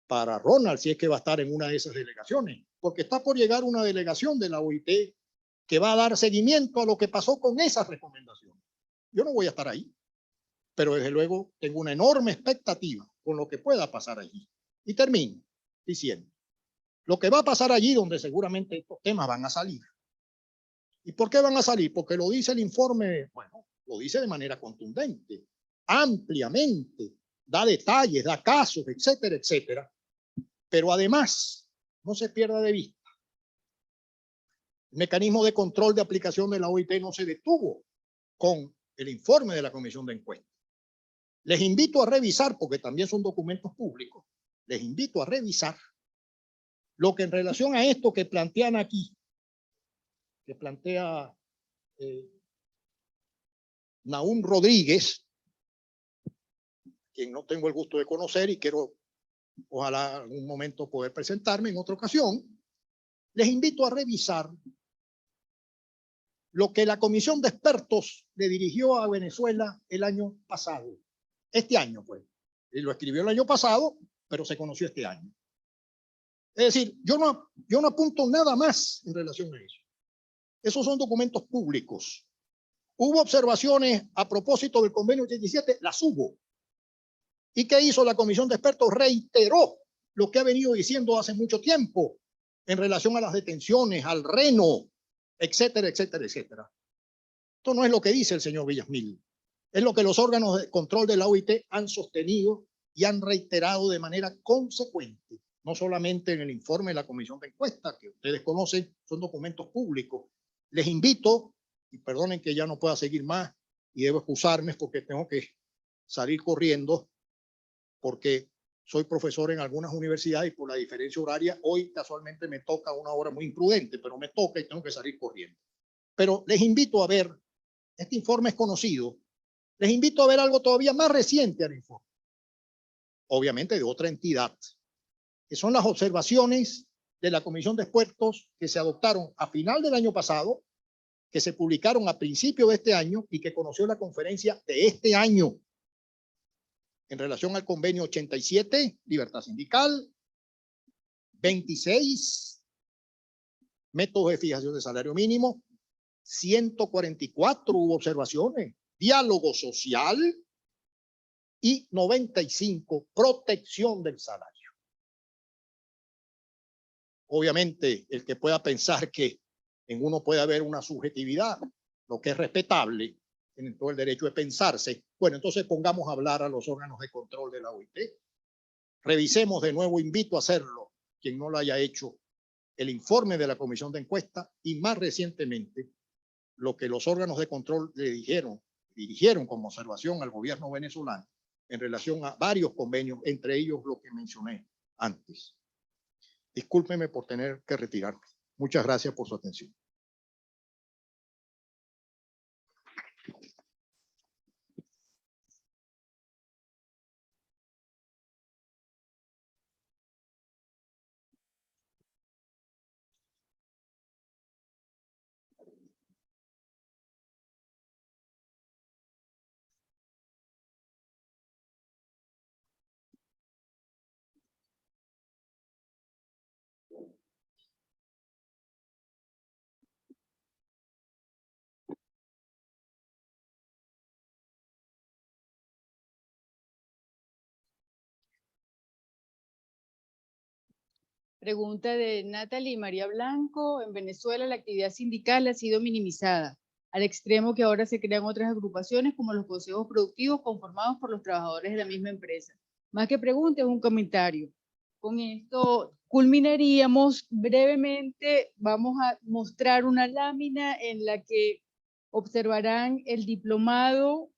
Speaker 6: para Ronald, si es que va a estar en una de esas delegaciones, porque está por llegar una delegación de la OIT que va a dar seguimiento a lo que pasó con esas recomendaciones. Yo no voy a estar ahí, pero desde luego tengo una enorme expectativa con lo que pueda pasar allí. Y termino diciendo, lo que va a pasar allí donde seguramente estos temas van a salir. ¿Y por qué van a salir? Porque lo dice el informe, bueno, lo dice de manera contundente, ampliamente, da detalles, da casos, etcétera, etcétera. Pero además, no se pierda de vista, el mecanismo de control de aplicación de la OIT no se detuvo con el informe de la comisión de encuesta. Les invito a revisar, porque también son documentos públicos, les invito a revisar lo que en relación a esto que plantean aquí, que plantea Naúm Rodríguez, quien no tengo el gusto de conocer y quiero ojalá en algún momento poder presentarme en otra ocasión, les invito a revisar lo que la comisión de expertos le dirigió a Venezuela el año pasado. Este año, pues. Y lo escribió el año pasado, pero se conoció este año. Es decir, yo no apunto nada más en relación a eso. Esos son documentos públicos. ¿Hubo observaciones a propósito del convenio 87? Las hubo. ¿Y qué hizo la comisión de expertos? Reiteró lo que ha venido diciendo hace mucho tiempo en relación a las detenciones, al reno, etcétera, etcétera, etcétera. Esto no es lo que dice el señor Villasmil. Es lo que los órganos de control de la OIT han sostenido y han reiterado de manera consecuente. No solamente en el informe de la comisión de encuesta, que ustedes conocen, son documentos públicos. Les invito, y perdonen que ya no pueda seguir más, y debo excusarme porque tengo que salir corriendo, porque soy profesor en algunas universidades y por la diferencia horaria, hoy casualmente me toca una hora muy imprudente, pero me toca y tengo que salir corriendo. Pero les invito a ver, este informe es conocido, les invito a ver algo todavía más reciente al informe, obviamente de otra entidad, que son las observaciones de la comisión de expertos que se adoptaron a final del año pasado, que se publicaron a principio de este año y que conoció la conferencia de este año en relación al convenio 87, libertad sindical, 26, métodos de fijación de salario mínimo, 144 hubo observaciones, diálogo social y 95, protección del salario. Obviamente, el que pueda pensar que en uno puede haber una subjetividad, lo que es respetable, en todo el derecho de pensarse, bueno, entonces pongamos a hablar a los órganos de control de la OIT. Revisemos de nuevo, invito a hacerlo, quien no lo haya hecho, el informe de la comisión de encuesta y más recientemente lo que los órganos de control le dirigieron como observación al gobierno venezolano en relación a varios convenios, entre ellos lo que mencioné antes. Discúlpeme por tener que retirarme. Muchas gracias por su atención.
Speaker 1: Pregunta de Natalie María Blanco. En Venezuela la actividad sindical ha sido minimizada, al extremo que ahora se crean otras agrupaciones como los consejos productivos conformados por los trabajadores de la misma empresa. Más que pregunta, es un comentario. Con esto culminaríamos brevemente. Vamos a mostrar una lámina en la que observarán el diplomado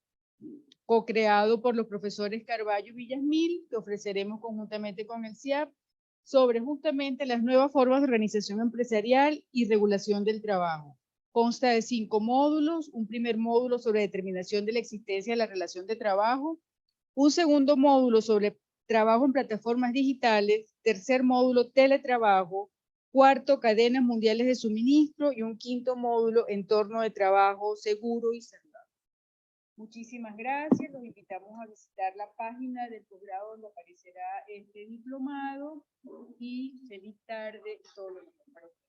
Speaker 1: co-creado por los profesores Carballo y Villasmil, que ofreceremos conjuntamente con el CIAP, sobre justamente las nuevas formas de organización empresarial y regulación del trabajo. Consta de 5 módulos, un primer módulo sobre determinación de la existencia de la relación de trabajo, un segundo módulo sobre trabajo en plataformas digitales, tercer módulo teletrabajo, cuarto cadenas mundiales de suministro y un quinto módulo entorno de trabajo seguro y saludable. Muchísimas gracias, los invitamos a visitar la página del posgrado donde aparecerá este diplomado y feliz tarde y todo lo mejor para ustedes.